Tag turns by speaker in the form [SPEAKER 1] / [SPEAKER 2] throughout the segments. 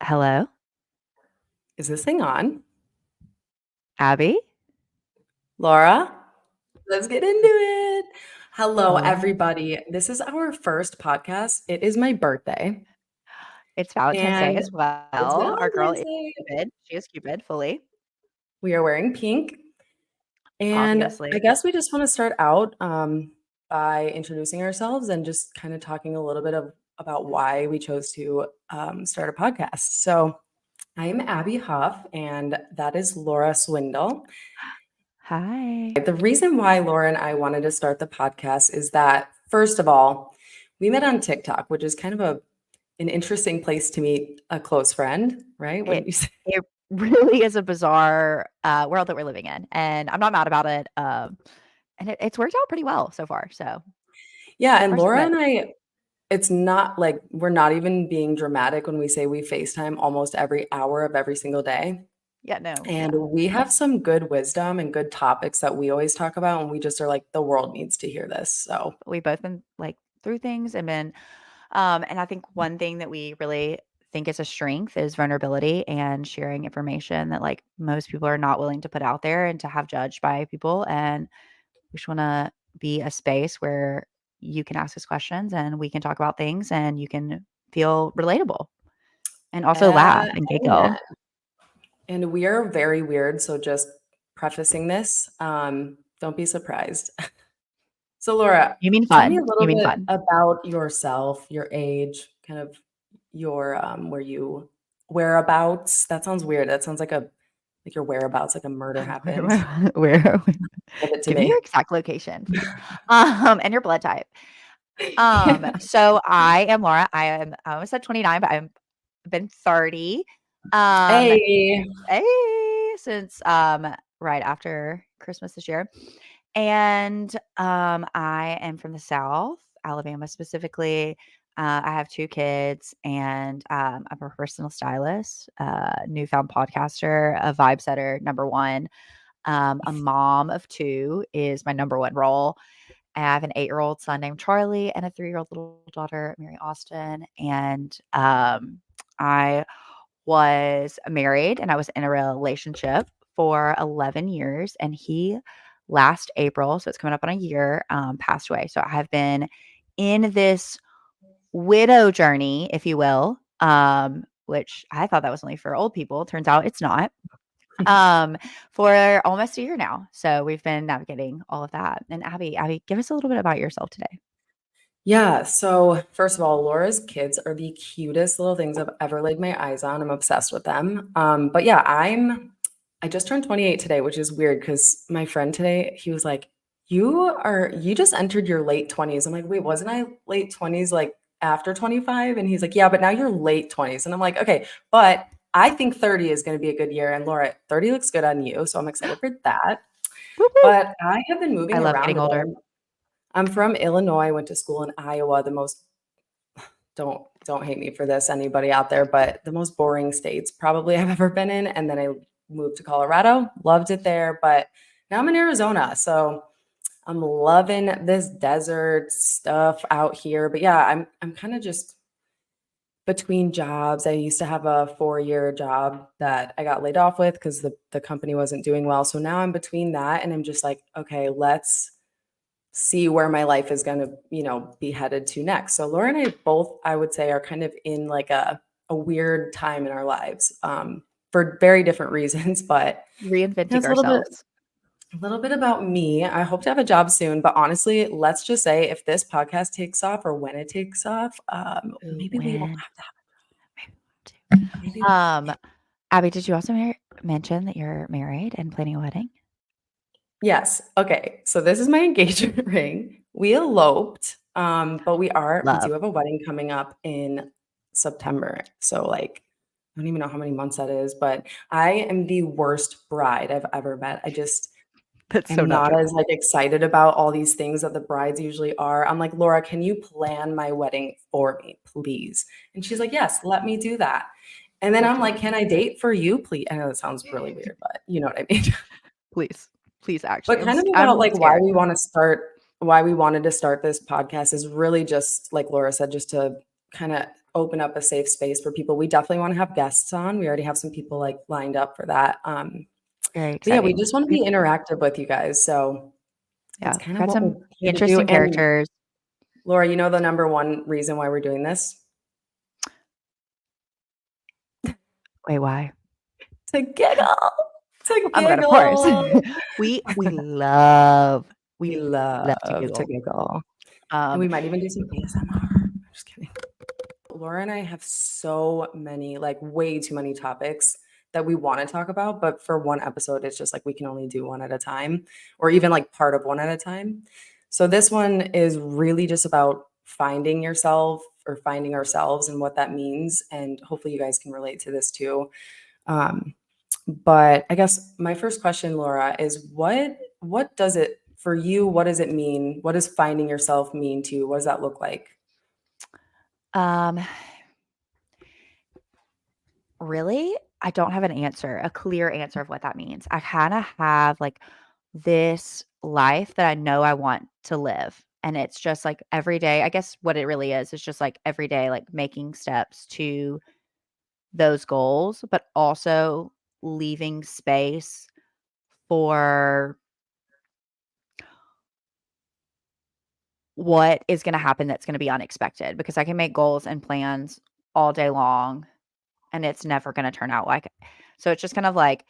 [SPEAKER 1] Hello,
[SPEAKER 2] Is this thing on?
[SPEAKER 1] Abby.
[SPEAKER 2] Laura? Let's get into it. Hello,
[SPEAKER 1] Hello.
[SPEAKER 2] everybody. This is our first podcast. It is my birthday,
[SPEAKER 1] It's Valentine's Day
[SPEAKER 2] and
[SPEAKER 1] as
[SPEAKER 2] it's
[SPEAKER 1] well. Our girl
[SPEAKER 2] Valentine's
[SPEAKER 1] is
[SPEAKER 2] Day.
[SPEAKER 1] Cupid. She is Cupid fully,
[SPEAKER 2] We are wearing pink, and I
[SPEAKER 1] obviously.
[SPEAKER 2] guess we just want to start out by introducing ourselves and just kind of talking a little bit about why we chose to start a podcast. So, I'm Abby Huff, and that is Laura Swindle.
[SPEAKER 1] Hi.
[SPEAKER 2] The reason why Laura and I wanted to start the podcast is that, first of all, we met on TikTok, which is kind of an interesting place to meet a close friend, right?
[SPEAKER 1] It
[SPEAKER 2] Wouldn't you say?
[SPEAKER 1] it really is a bizarre world that we're living in, and I'm not mad about it. And it's worked out pretty well so far.
[SPEAKER 2] Yeah,
[SPEAKER 1] So
[SPEAKER 2] and
[SPEAKER 1] far so
[SPEAKER 2] Laura
[SPEAKER 1] good.
[SPEAKER 2] and I, it's not like we're not even being dramatic when we say we FaceTime almost every hour of every single day.
[SPEAKER 1] Yeah, no,
[SPEAKER 2] And
[SPEAKER 1] yeah.
[SPEAKER 2] we have some good wisdom and good topics that we always talk about, and we just are like, the world needs to hear this. So,
[SPEAKER 1] We both been like through things and been and I think one thing that we really think is a strength is vulnerability and sharing information that like most people are not willing to put out there and to have judged by people. And we just want to be a space where you can ask us questions and we can talk about things and you can feel relatable and also laugh and
[SPEAKER 2] amen.
[SPEAKER 1] giggle.
[SPEAKER 2] And we are very weird. So, just prefacing this, don't be surprised. So, Laura,
[SPEAKER 1] You mean
[SPEAKER 2] tell me
[SPEAKER 1] fun.
[SPEAKER 2] a
[SPEAKER 1] You
[SPEAKER 2] little
[SPEAKER 1] mean
[SPEAKER 2] bit
[SPEAKER 1] fun.
[SPEAKER 2] about yourself, your age, kind of your whereabouts. That sounds weird. That sounds like your whereabouts, like a murder happened.
[SPEAKER 1] Where
[SPEAKER 2] Give it to
[SPEAKER 1] give me
[SPEAKER 2] me.
[SPEAKER 1] your exact location, please. And your blood type. So I am Laura. I almost said 29, but I've been 30. Um,
[SPEAKER 2] Hey.
[SPEAKER 1] since right after Christmas this year. And I am from the South, Alabama specifically. I have 2 kids and I'm a personal stylist, newfound podcaster, a vibe setter, number 1. A mom of 2 is my number 1 role. I have an 8-year-old son named Charlie and a 3-year-old little daughter, Mary Austin. And I was married and I was in a relationship for 11 years. And he last April, so it's coming up on a year, passed away. So I have been in this widow journey, if you will, which I thought that was only for old people. Turns out it's not. Um, for almost a year now. So we've been navigating all of that. And Abby, give us a little bit about yourself today.
[SPEAKER 2] Yeah, so first of all, Laura's kids are the cutest little things I've ever laid my eyes on. I'm obsessed with them. But yeah, I just turned 28 today, which is weird because my friend today, he was like, you just entered your late 20s. I'm like, wait, wasn't I late 20s like after 25? And he's like, yeah, but now you're late 20s. And I'm like, okay, but I think 30 is going to be a good year. And Laura, 30 looks good on you. So I'm excited for that.
[SPEAKER 1] Woo woo.
[SPEAKER 2] But I have been
[SPEAKER 1] I
[SPEAKER 2] moving
[SPEAKER 1] love
[SPEAKER 2] around
[SPEAKER 1] getting
[SPEAKER 2] a bit.
[SPEAKER 1] older.
[SPEAKER 2] I'm from Illinois, went to school in Iowa, the most don't hate me for this, anybody out there, but the most boring states probably I've ever been in. And then I moved to Colorado, loved it there, but now I'm in Arizona. So I'm loving this desert stuff out here. But yeah, I'm kind of just between jobs. I used to have a 4-year job that I got laid off with because the company wasn't doing well. So now I'm between that and I'm just like, okay, let's see where my life is going to, be headed to next. So Laura and I both, I would say, are kind of in like a weird time in our lives, for very different reasons. But
[SPEAKER 1] Reinventing
[SPEAKER 2] that's
[SPEAKER 1] ourselves.
[SPEAKER 2] a little bit about me. I hope to have a job soon. But honestly, let's just say if this podcast takes off or when it takes off,
[SPEAKER 1] Ooh,
[SPEAKER 2] maybe we won't
[SPEAKER 1] when
[SPEAKER 2] have
[SPEAKER 1] maybe
[SPEAKER 2] maybe.
[SPEAKER 1] Abby, did you also mention that you're married and planning a wedding?
[SPEAKER 2] Yes. Okay. So this is my engagement ring. We eloped, but we
[SPEAKER 1] Love.
[SPEAKER 2] do have a wedding coming up in September. So like I don't even know how many months that is, but I am the worst bride I've ever met. I just
[SPEAKER 1] That's so
[SPEAKER 2] am
[SPEAKER 1] not
[SPEAKER 2] not
[SPEAKER 1] true.
[SPEAKER 2] as like excited about all these things that the brides usually are. I'm like, Laura, can you plan my wedding for me, please? And she's like, yes, let me do that. And then
[SPEAKER 1] Love
[SPEAKER 2] I'm
[SPEAKER 1] to hear
[SPEAKER 2] like,
[SPEAKER 1] that.
[SPEAKER 2] can I date for you, please? I know that sounds really weird, but you know what I mean.
[SPEAKER 1] Please. Please, actually.
[SPEAKER 2] But kind of about
[SPEAKER 1] I'm
[SPEAKER 2] like
[SPEAKER 1] scared.
[SPEAKER 2] why we wanted to start this podcast is really just like Laura said, just to kind of open up a safe space for people. We definitely want to have guests on. We already have some people like lined up for that.
[SPEAKER 1] Very
[SPEAKER 2] But yeah, we
[SPEAKER 1] exciting.
[SPEAKER 2] just want to be interactive with you guys. So that's
[SPEAKER 1] Yeah,
[SPEAKER 2] kind of
[SPEAKER 1] got
[SPEAKER 2] what
[SPEAKER 1] some
[SPEAKER 2] we're here to do.
[SPEAKER 1] interesting
[SPEAKER 2] And
[SPEAKER 1] characters.
[SPEAKER 2] Laura, you know the number one reason why we're doing this?
[SPEAKER 1] Wait, why?
[SPEAKER 2] To giggle. To
[SPEAKER 1] Oh my god, of course.
[SPEAKER 2] giggle.
[SPEAKER 1] We love
[SPEAKER 2] We
[SPEAKER 1] we love to
[SPEAKER 2] love to
[SPEAKER 1] giggle.
[SPEAKER 2] giggle. And
[SPEAKER 1] Um,
[SPEAKER 2] we might even do some ASMR. I'm just kidding. Laura and I have so many, like way too many topics that we want to talk about, but for one episode, it's just like we can only do one at a time, or even like part of one at a time. So this one is really just about finding yourself or finding ourselves and what that means. And hopefully you guys can relate to this too. Um, but I guess my first question, Laura, is what does it for you? What does it mean? What does finding yourself mean to you? What does that look like?
[SPEAKER 1] um, really, I don't have an answer, a clear answer of what that means. I kinda have, like, this life that I know I want to live, and it's just, like, every day I guess what it really is just, like, every day, like, making steps to those goals, but also leaving space for what is gonna happen that's gonna be unexpected, because I can make goals and plans all day long, and it's never gonna turn out like it. So it's just kind of like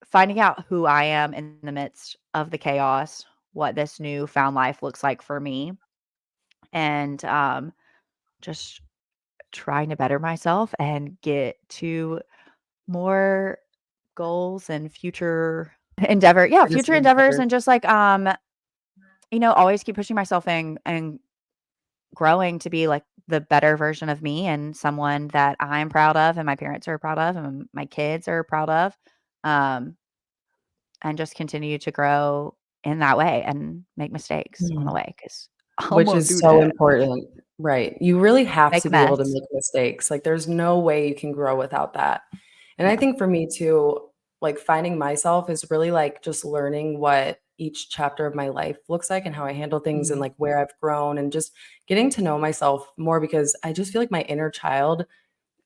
[SPEAKER 1] finding out who I am in the midst of the chaos, what this new found life looks like for me, and, just trying to better myself and get to more goals and
[SPEAKER 2] Artist
[SPEAKER 1] future endeavors
[SPEAKER 2] endeavors.
[SPEAKER 1] and just, like, always keep pushing myself and growing to be, like, the better version of me and someone that I'm proud of and my parents are proud of and my kids are proud of, um, and just continue to grow in that way and make mistakes on the way because 'cause
[SPEAKER 2] Which
[SPEAKER 1] Imma
[SPEAKER 2] is
[SPEAKER 1] do
[SPEAKER 2] so
[SPEAKER 1] that.
[SPEAKER 2] important, right. You really have
[SPEAKER 1] Make
[SPEAKER 2] to
[SPEAKER 1] a
[SPEAKER 2] be able to
[SPEAKER 1] mess.
[SPEAKER 2] make mistakes, like, there's no way you can grow without that. And I
[SPEAKER 1] Yeah.
[SPEAKER 2] think for me too, like, finding myself is really, like, just learning what each chapter of my life looks like and how I handle things and,
[SPEAKER 1] Mhm.
[SPEAKER 2] like, where I've grown and just getting to know myself more because I just feel like my inner child,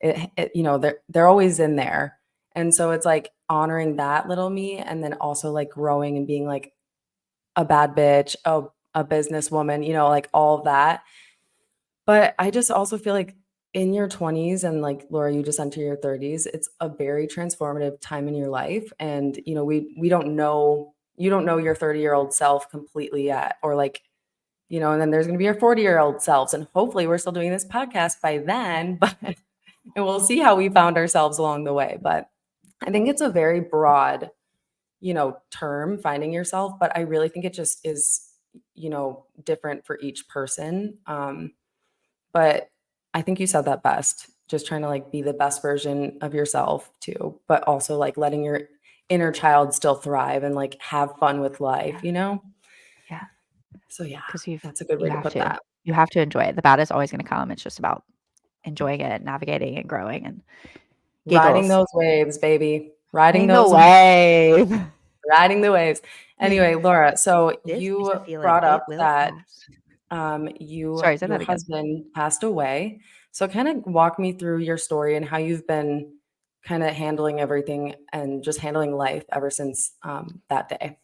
[SPEAKER 2] they're always in there. And so it's, like, honoring that little me and then also, like, growing and being, like, a bad bitch, a businesswoman, like all of that. But I just also feel like in your 20s and like Laura, you just enter your 30s, it's a very transformative time in your life. And we don't know you don't know your 30-year-old self completely yet. Or like, and then there's gonna be your 40-year-old selves. And hopefully we're still doing this podcast by then, but and we'll see how we found ourselves along the way. But I think it's a very broad term, finding yourself, but I really think it just is, different for each person. But I think you said that best. Just trying to like be the best version of yourself too, but also like letting your inner child still thrive and like have fun with life,
[SPEAKER 1] Yeah,
[SPEAKER 2] you know?
[SPEAKER 1] yeah,
[SPEAKER 2] So yeah,
[SPEAKER 1] 'cause
[SPEAKER 2] that's a good way
[SPEAKER 1] you
[SPEAKER 2] to
[SPEAKER 1] have
[SPEAKER 2] put
[SPEAKER 1] to.
[SPEAKER 2] that.
[SPEAKER 1] You have to enjoy it. The bad is always gonna come. It's just about enjoying it, navigating and growing and
[SPEAKER 2] Riding
[SPEAKER 1] giggles.
[SPEAKER 2] those waves, baby. Riding
[SPEAKER 1] Riding the
[SPEAKER 2] those waves.
[SPEAKER 1] wave.
[SPEAKER 2] Riding the waves. Anyway, Laura, so
[SPEAKER 1] This is a
[SPEAKER 2] you
[SPEAKER 1] feeling,
[SPEAKER 2] brought
[SPEAKER 1] it
[SPEAKER 2] up
[SPEAKER 1] will
[SPEAKER 2] that
[SPEAKER 1] pass. Sorry, say
[SPEAKER 2] your
[SPEAKER 1] that again.
[SPEAKER 2] husband passed away. So kind of walk me through your story and how you've been kind of handling everything and just handling life ever since that day.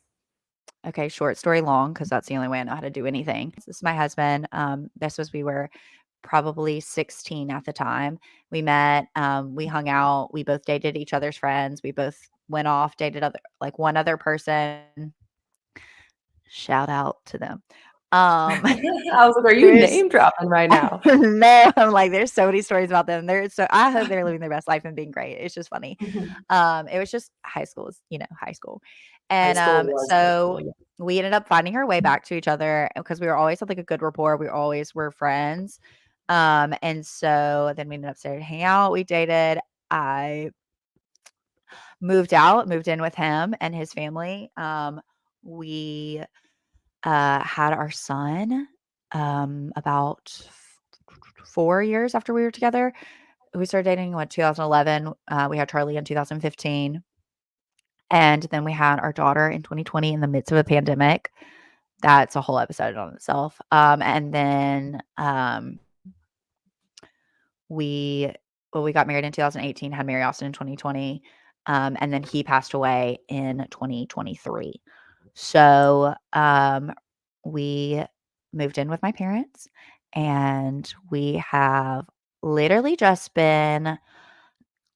[SPEAKER 1] Okay, short story long, because that's the only way I know how to do anything. This is my husband. We were probably 16 at the time. We met, we hung out, we both dated each other's friends. We both went off, dated one other person. Shout out to them. Um,
[SPEAKER 2] I was like, are you
[SPEAKER 1] there's
[SPEAKER 2] name dropping right now?
[SPEAKER 1] no, I'm like, there's so many stories about them. I hope they're living their best life and being great. It's just funny. It was just high school, high school.
[SPEAKER 2] High
[SPEAKER 1] And
[SPEAKER 2] school was high
[SPEAKER 1] so
[SPEAKER 2] school. Yeah.
[SPEAKER 1] we ended up finding our way back to each other because we were always had like a good rapport. We always were friends. And so then we ended up starting to hang out. We dated. I moved in with him and his family. We had our son about 4 years after we were together. We started dating in 2011. We had Charlie in 2015. And then we had our daughter in 2020 in the midst of a pandemic. That's a whole episode on itself. And then we we got married in 2018, had Mary Austin in 2020, and then he passed away in 2023. So, we moved in with my parents, and we have literally just been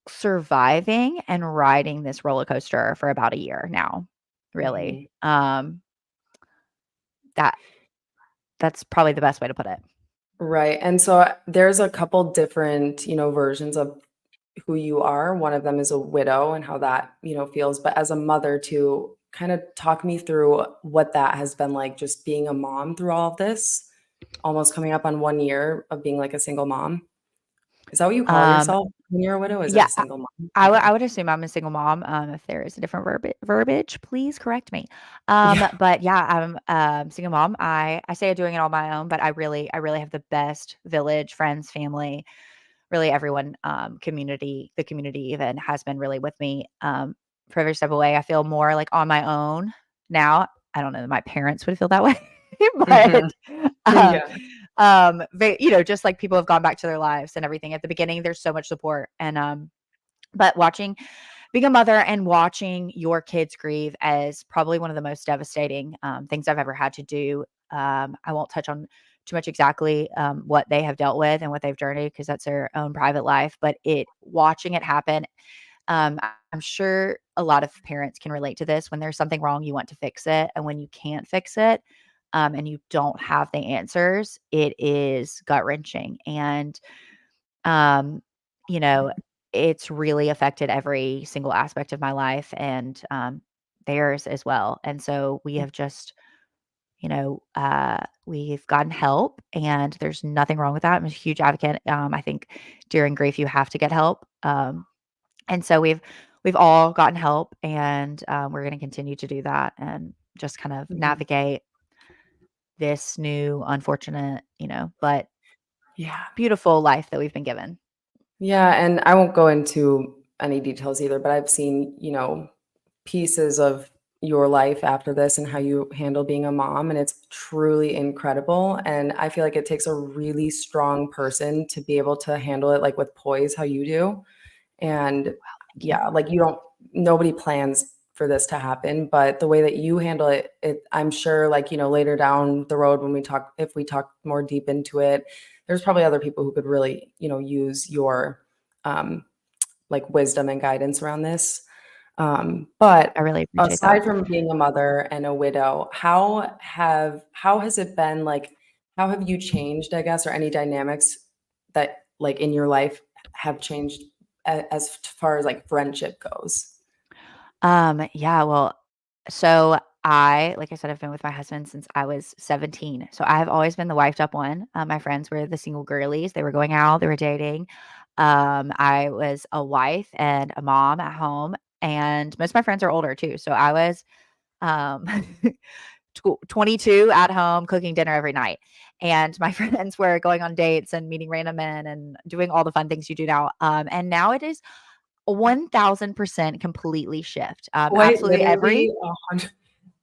[SPEAKER 1] surviving and riding this roller coaster for about a year now, really.
[SPEAKER 2] Mhm.
[SPEAKER 1] That that's probably the best way to put it.
[SPEAKER 2] Right, and so, there's a couple different, versions of who you are. One of them is a widow and how that, feels, but as a mother too, kinda talk me through what that has been like just being a mom through all of this, almost coming up on 1 year of being, like, a single mom. Is that what you call
[SPEAKER 1] Um,
[SPEAKER 2] yourself when you're a widow? Is it
[SPEAKER 1] yeah,
[SPEAKER 2] a single mom?
[SPEAKER 1] I
[SPEAKER 2] Okay.
[SPEAKER 1] would assume I'm a single mom. If there is a different verbiage, please correct me.
[SPEAKER 2] Yeah.
[SPEAKER 1] But yeah, I'm single mom. I say I'm doing it on my own, but I really have the best village, friends, family, really everyone, the community even has been really with me, for every step of the way. I feel more like on my own now. I don't know that my parents would feel that way, but,
[SPEAKER 2] Mhm.
[SPEAKER 1] uh,
[SPEAKER 2] Yeah.
[SPEAKER 1] just like people have gone back to their lives and everything. At the beginning, there's so much support and, but being a mother and watching your kids grieve as probably one of the most devastating, things I've ever had to do. I won't touch on too much exactly, what they have dealt with and what they've journeyed because that's their own private life, but watching it happen, I'm sure a lot of parents can relate to this. When there's something wrong, you want to fix it, and when you can't fix it, and you don't have the answers, it is gut-wrenching, and um, you know, it's really affected every single aspect of my life and, theirs as well. And so we have just, we've gotten help and there's nothing wrong with that. I'm a huge advocate. I think during grief you have to get help. And so we've all gotten help and we're going to continue to do that and just kind of
[SPEAKER 2] Mhm.
[SPEAKER 1] navigate this new unfortunate, but
[SPEAKER 2] Yeah.
[SPEAKER 1] beautiful life that we've been given.
[SPEAKER 2] Yeah, and I won't go into any details either, but I've seen, pieces of your life after this and how you handle being a mom, and it's truly incredible. And I feel like it takes a really strong person to be able to handle it like with poise how you do. And
[SPEAKER 1] Thank you.
[SPEAKER 2] yeah, like you don't nobody plans for this to happen, but the way that you handle it, I'm sure like, later down the road when if we talk more deep into it, there's probably other people who could really, use your um like wisdom and guidance around this. But
[SPEAKER 1] I really appreciate that.
[SPEAKER 2] aside from being a mother and a widow, how has it been like how have you changed, I guess, or any dynamics that like in your life have changed as far as like friendship goes?
[SPEAKER 1] Yeah, well, so like I said, I've been with my husband since I was 17. So I have always been the wifed up one. My friends were the single girlies. They were going out, they were dating. I was a wife and a mom at home, and most of my friends are older too. So I was um 22 at home cooking dinner every night. And my friends were going on dates and meeting random men and doing all the fun things you do now. And now it is 1000% completely shift.
[SPEAKER 2] Quite
[SPEAKER 1] Absolutely
[SPEAKER 2] literally
[SPEAKER 1] every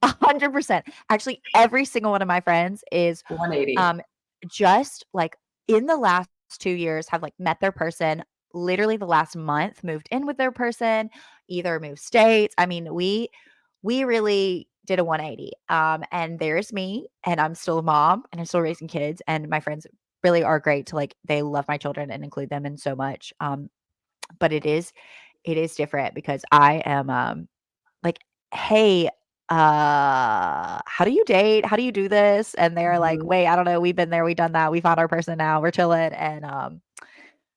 [SPEAKER 1] 100%. Actually, every single one of my friends is,
[SPEAKER 2] 180.
[SPEAKER 1] um, just, like, in the last 2 years have, like, met their person, literally the last month moved in with their person, either moved states. I mean, we really did a 180. And there's me, and I'm still a mom, and I'm still raising kids, and my friends really are great to, like they love my children and include them in so much. But it is different because I am, like, "Hey, how do you date? How do you do this?" And they're like,
[SPEAKER 2] Mhm.
[SPEAKER 1] "Wait, I don't know. We've been there, we've done that. We found our person now. We're chilling." And,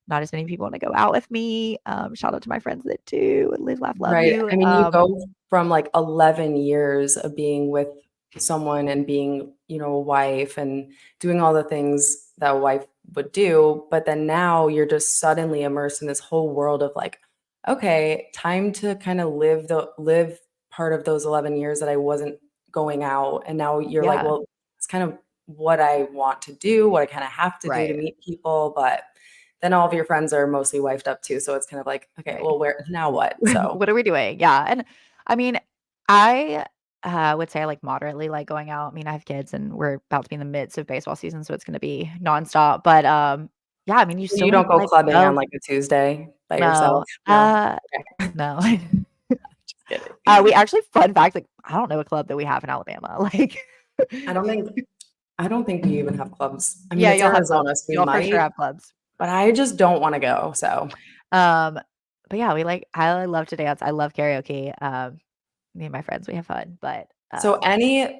[SPEAKER 1] not as many people wanna go out with me. Shout out to my friends that do. Live, laugh, love
[SPEAKER 2] Right.
[SPEAKER 1] you.
[SPEAKER 2] I mean, you go from like 11 years of being with someone and being, a wife and doing all the things that a wife would do, but then now you're just suddenly immersed in this whole world of like, okay, time to kind of live part of those 11 years that I wasn't going out. And now you're like,
[SPEAKER 1] Yeah,
[SPEAKER 2] well, it's kind of what I want to do, what I kind of have to do to
[SPEAKER 1] right,
[SPEAKER 2] meet people, but then all of your friends are mostly wifed up too. So it's kind of like, okay,
[SPEAKER 1] right.
[SPEAKER 2] well, where now what? So
[SPEAKER 1] What are we doing? Yeah, and I mean, I, would say I, like, moderately like going out. I mean, I have kids, and we're about to be in the midst of baseball season, so it's gonna be nonstop, but, Yeah, I mean, you
[SPEAKER 2] You
[SPEAKER 1] still have
[SPEAKER 2] don't
[SPEAKER 1] to,
[SPEAKER 2] go
[SPEAKER 1] like,
[SPEAKER 2] clubbing on,
[SPEAKER 1] go.
[SPEAKER 2] like, a Tuesday by
[SPEAKER 1] No,
[SPEAKER 2] yourself? No? Okay.
[SPEAKER 1] no.
[SPEAKER 2] Just kidding.
[SPEAKER 1] We actually fun fact, like, I don't know a club that we have in Alabama, like
[SPEAKER 2] I don't think I don't think we even have clubs. I mean,
[SPEAKER 1] Yeah,
[SPEAKER 2] it's
[SPEAKER 1] y'all have
[SPEAKER 2] Arizona,
[SPEAKER 1] clubs.
[SPEAKER 2] so we
[SPEAKER 1] Y'all for sure
[SPEAKER 2] might,
[SPEAKER 1] have clubs.
[SPEAKER 2] but I just don't wanna go, so
[SPEAKER 1] Um, but yeah, I love to dance. I love karaoke. Me and my friends, we have fun, but,
[SPEAKER 2] So any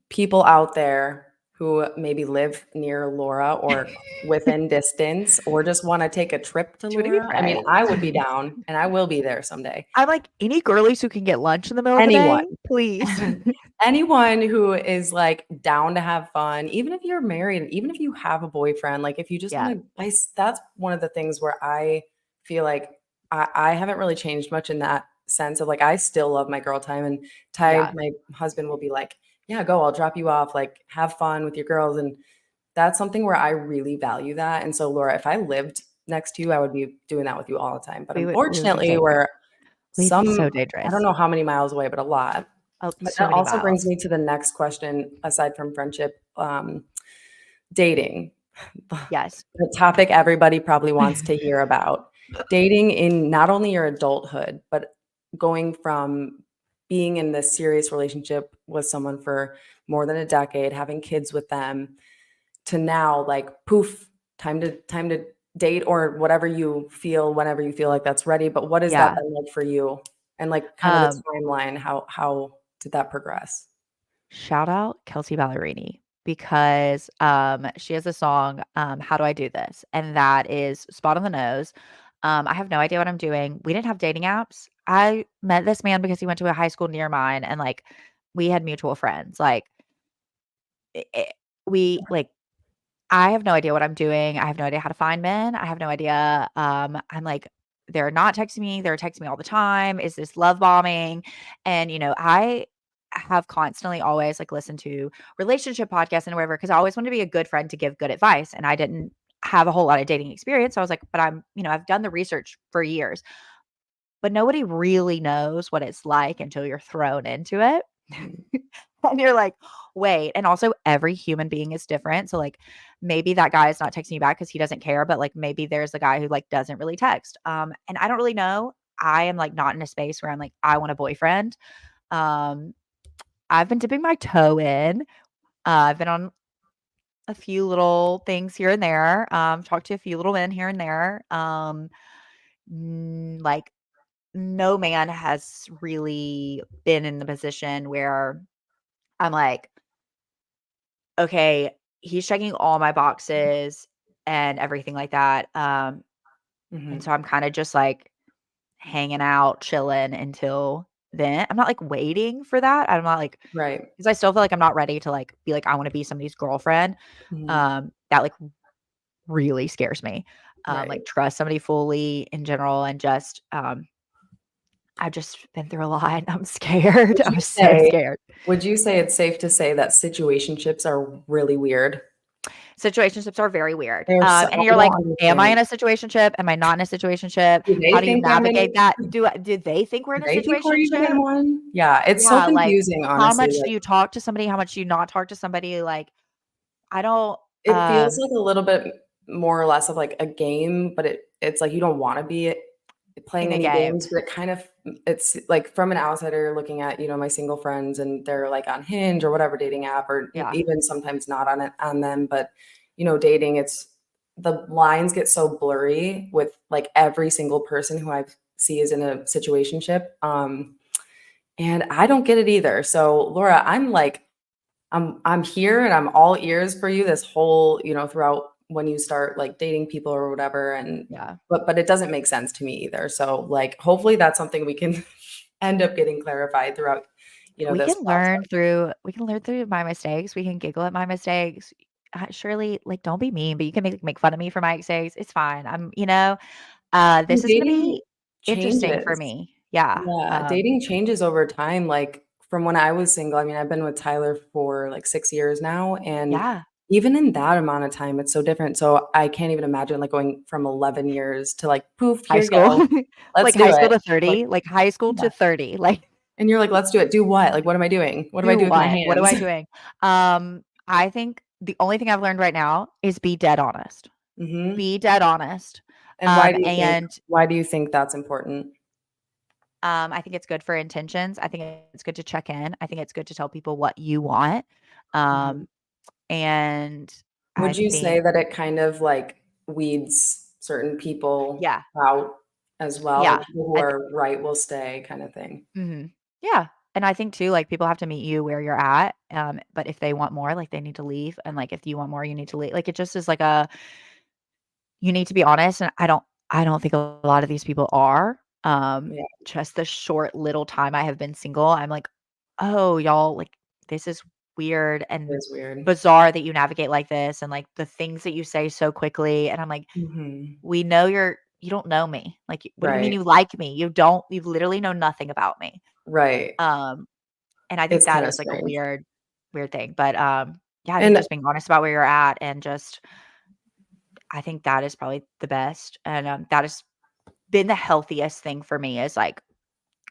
[SPEAKER 2] people out there who maybe live near Laura or within distance or just wanna take a trip to
[SPEAKER 1] do you wanna be
[SPEAKER 2] Laura, I mean, I
[SPEAKER 1] friends?
[SPEAKER 2] would be down, and I will be there someday.
[SPEAKER 1] I'm like, "Any girlies who can get lunch in the middle of the
[SPEAKER 2] Anyone.
[SPEAKER 1] day, please."
[SPEAKER 2] Anyone who is, like, down to have fun, even if you're married, even if you have a boyfriend, like, if you just
[SPEAKER 1] Yeah,
[SPEAKER 2] wanna that's one of the things where I feel like I haven't really changed much in that sense of, like, I still love my girl time, and Ty,
[SPEAKER 1] yeah,
[SPEAKER 2] my husband, will be like, "Yeah, go, I'll drop you off, like, have fun with your girls," and that's something where I really value that, and so, Laura, if I lived next to you, I would be doing that with you all the time, but
[SPEAKER 1] we would be
[SPEAKER 2] unfortunately,
[SPEAKER 1] dangerous.
[SPEAKER 2] we're
[SPEAKER 1] We'd be so
[SPEAKER 2] I don't
[SPEAKER 1] dangerous.
[SPEAKER 2] know how many miles away, but a lot.
[SPEAKER 1] Oh,
[SPEAKER 2] But
[SPEAKER 1] so
[SPEAKER 2] that
[SPEAKER 1] many
[SPEAKER 2] also brings
[SPEAKER 1] miles.
[SPEAKER 2] me to the next question, aside from friendship, dating.
[SPEAKER 1] Yes.
[SPEAKER 2] The topic everybody probably wants to hear about. Dating in not only your adulthood, but going from being in this serious relationship with someone for more than a decade, having kids with them, to now, like, poof, time to date or whatever you feel whenever you feel like that's ready, but what has that
[SPEAKER 1] Yeah.
[SPEAKER 2] been like for you? And, like, kind of the
[SPEAKER 1] Um,
[SPEAKER 2] timeline, how did that progress?
[SPEAKER 1] Shout out Kelsey Ballerini because, she has a song, "How Do I Do This?" And that is spot on the nose. I have no idea what I'm doing. We didn't have dating apps. I met this man because he went to a high school near mine, and, like, we had mutual friends. Like, it we like I have no idea what I'm doing. I have no idea how to find men. I have no idea. I'm like, they're not texting me. They're texting me all the time. Is this love bombing? And, I have constantly always like listened to relationship podcasts and whatever because I always wanted to be a good friend to give good advice. And I didn't have a whole lot of dating experience. So I was like, but I've done the research for years, but nobody really knows what it's like until you're thrown into it.
[SPEAKER 2] Mhm,
[SPEAKER 1] And you're like, "Wait," and also every human being is different, so, like, maybe that guy is not texting you back because he doesn't care, but, like, maybe there's a guy who, like, doesn't really text, and I don't really know. I am, like, not in a space where I'm like, "I want a boyfriend." Um, I've been dipping my toe in. I've been on a few little things here and there, talked to a few little men here and there, like, no man has really been in the position where I'm like, okay, he's checking all my boxes and everything like that, and
[SPEAKER 2] mhm,
[SPEAKER 1] so I'm kinda just, like, hanging out, chilling until then. I'm not, like, waiting for that. I'm not, like
[SPEAKER 2] right,
[SPEAKER 1] 'cause I still feel like I'm not ready to, like, be like, I wanna be somebody's girlfriend.
[SPEAKER 2] mhm,
[SPEAKER 1] That, like, really scares me.
[SPEAKER 2] right.
[SPEAKER 1] Like, trust somebody fully in general and just, I've just been through a lot. I'm scared.
[SPEAKER 2] Would
[SPEAKER 1] I'm
[SPEAKER 2] you
[SPEAKER 1] so
[SPEAKER 2] say
[SPEAKER 1] scared.
[SPEAKER 2] would you say it's safe to say that situationships are really weird?
[SPEAKER 1] Situationships are very weird.
[SPEAKER 2] They're so
[SPEAKER 1] And
[SPEAKER 2] I
[SPEAKER 1] you're like,
[SPEAKER 2] don't
[SPEAKER 1] "Am I
[SPEAKER 2] understand.
[SPEAKER 1] in a situationship? Am I not in a situationship?
[SPEAKER 2] Do
[SPEAKER 1] How
[SPEAKER 2] they
[SPEAKER 1] do you
[SPEAKER 2] think I'm in
[SPEAKER 1] navigate that? Did they think we're
[SPEAKER 2] do
[SPEAKER 1] in a
[SPEAKER 2] they think we're even
[SPEAKER 1] situationship?"
[SPEAKER 2] in one? Yeah, it's so
[SPEAKER 1] Yeah, like,
[SPEAKER 2] confusing,
[SPEAKER 1] how
[SPEAKER 2] honestly,
[SPEAKER 1] much do
[SPEAKER 2] like,
[SPEAKER 1] you talk to somebody? How much do you not talk to somebody? Like, I don't,
[SPEAKER 2] it feels like a little bit more or less of, like, a game, but it's like you don't wanna be
[SPEAKER 1] in
[SPEAKER 2] playing
[SPEAKER 1] a
[SPEAKER 2] any
[SPEAKER 1] game.
[SPEAKER 2] games, but it kind of it's like from an outsider looking at, my single friends and they're like on Hinge or whatever dating app or
[SPEAKER 1] Yeah,
[SPEAKER 2] even sometimes not on it on them, but dating, it's the lines get so blurry with like every single person who I see is in a situationship. And I don't get it either. So Laura, I'm like I'm here and I'm all ears for you this whole, throughout when you start like dating people or whatever and
[SPEAKER 1] yeah.
[SPEAKER 2] but it doesn't make sense to me either. So like hopefully that's something we can end up getting clarified throughout, this process.
[SPEAKER 1] We can learn through my mistakes. We can giggle at my mistakes. Surely, like, don't be mean, but you can make fun of me for my mistakes. It's fine.
[SPEAKER 2] And
[SPEAKER 1] This is gonna
[SPEAKER 2] dating
[SPEAKER 1] be interesting for
[SPEAKER 2] changes.
[SPEAKER 1] me. Yeah.
[SPEAKER 2] Yeah, dating changes over time, like, from when I was single, I mean, I've been with Tyler for, like, 6 years now, and
[SPEAKER 1] Yeah.
[SPEAKER 2] even in that amount of time, it's so different, so I can't even imagine, like, going from 11 years to, like, "Poof,
[SPEAKER 1] High
[SPEAKER 2] here you
[SPEAKER 1] school.
[SPEAKER 2] go. Let's
[SPEAKER 1] Like, high
[SPEAKER 2] do
[SPEAKER 1] school
[SPEAKER 2] it."
[SPEAKER 1] to
[SPEAKER 2] Like
[SPEAKER 1] 30, like, high school
[SPEAKER 2] yeah,
[SPEAKER 1] to 30, like,
[SPEAKER 2] and you're like, "Let's do it." "Do what?" Like, "What am I doing? What do I
[SPEAKER 1] do
[SPEAKER 2] do with my
[SPEAKER 1] what? What am
[SPEAKER 2] hands?"
[SPEAKER 1] I doing? I think the only thing I've learned right now is be dead honest.
[SPEAKER 2] Mhm.
[SPEAKER 1] Be dead honest.
[SPEAKER 2] And why do you think
[SPEAKER 1] And
[SPEAKER 2] why do you think that's important?
[SPEAKER 1] I think it's good for intentions. I think it's good to check in. I think it's good to tell people what you want.
[SPEAKER 2] Mhm.
[SPEAKER 1] Um, and I
[SPEAKER 2] Would you say
[SPEAKER 1] think,
[SPEAKER 2] that it kind of, like, weeds certain people
[SPEAKER 1] yeah,
[SPEAKER 2] out as well? Like,
[SPEAKER 1] yeah.
[SPEAKER 2] people who are right will stay kinda thing?
[SPEAKER 1] Mhm. Yeah, and I think too, like, people have to meet you where you're at, but if they want more, like, they need to leave, and, like, if you want more, you need to leave. Like, it just is like a you need to be honest, and I don't think a lot of these people are.
[SPEAKER 2] Yeah,
[SPEAKER 1] Just the short little time I have been single, I'm like, "Oh, y'all, like, this is weird
[SPEAKER 2] it
[SPEAKER 1] and
[SPEAKER 2] is weird.
[SPEAKER 1] bizarre that you navigate like this, and, like, the things that you say so quickly," and I'm like,
[SPEAKER 2] Mhm.
[SPEAKER 1] "We know you don't know me. Like, what do you mean
[SPEAKER 2] Right,
[SPEAKER 1] you like me? You literally know nothing about me."
[SPEAKER 2] right.
[SPEAKER 1] Um And I think
[SPEAKER 2] It's
[SPEAKER 1] that
[SPEAKER 2] kinda
[SPEAKER 1] is, like, a
[SPEAKER 2] strange.
[SPEAKER 1] weird thing, but, yeah, I think
[SPEAKER 2] And
[SPEAKER 1] just being honest about where you're at and just I think that is probably the best, and, that has been the healthiest thing for me is, like,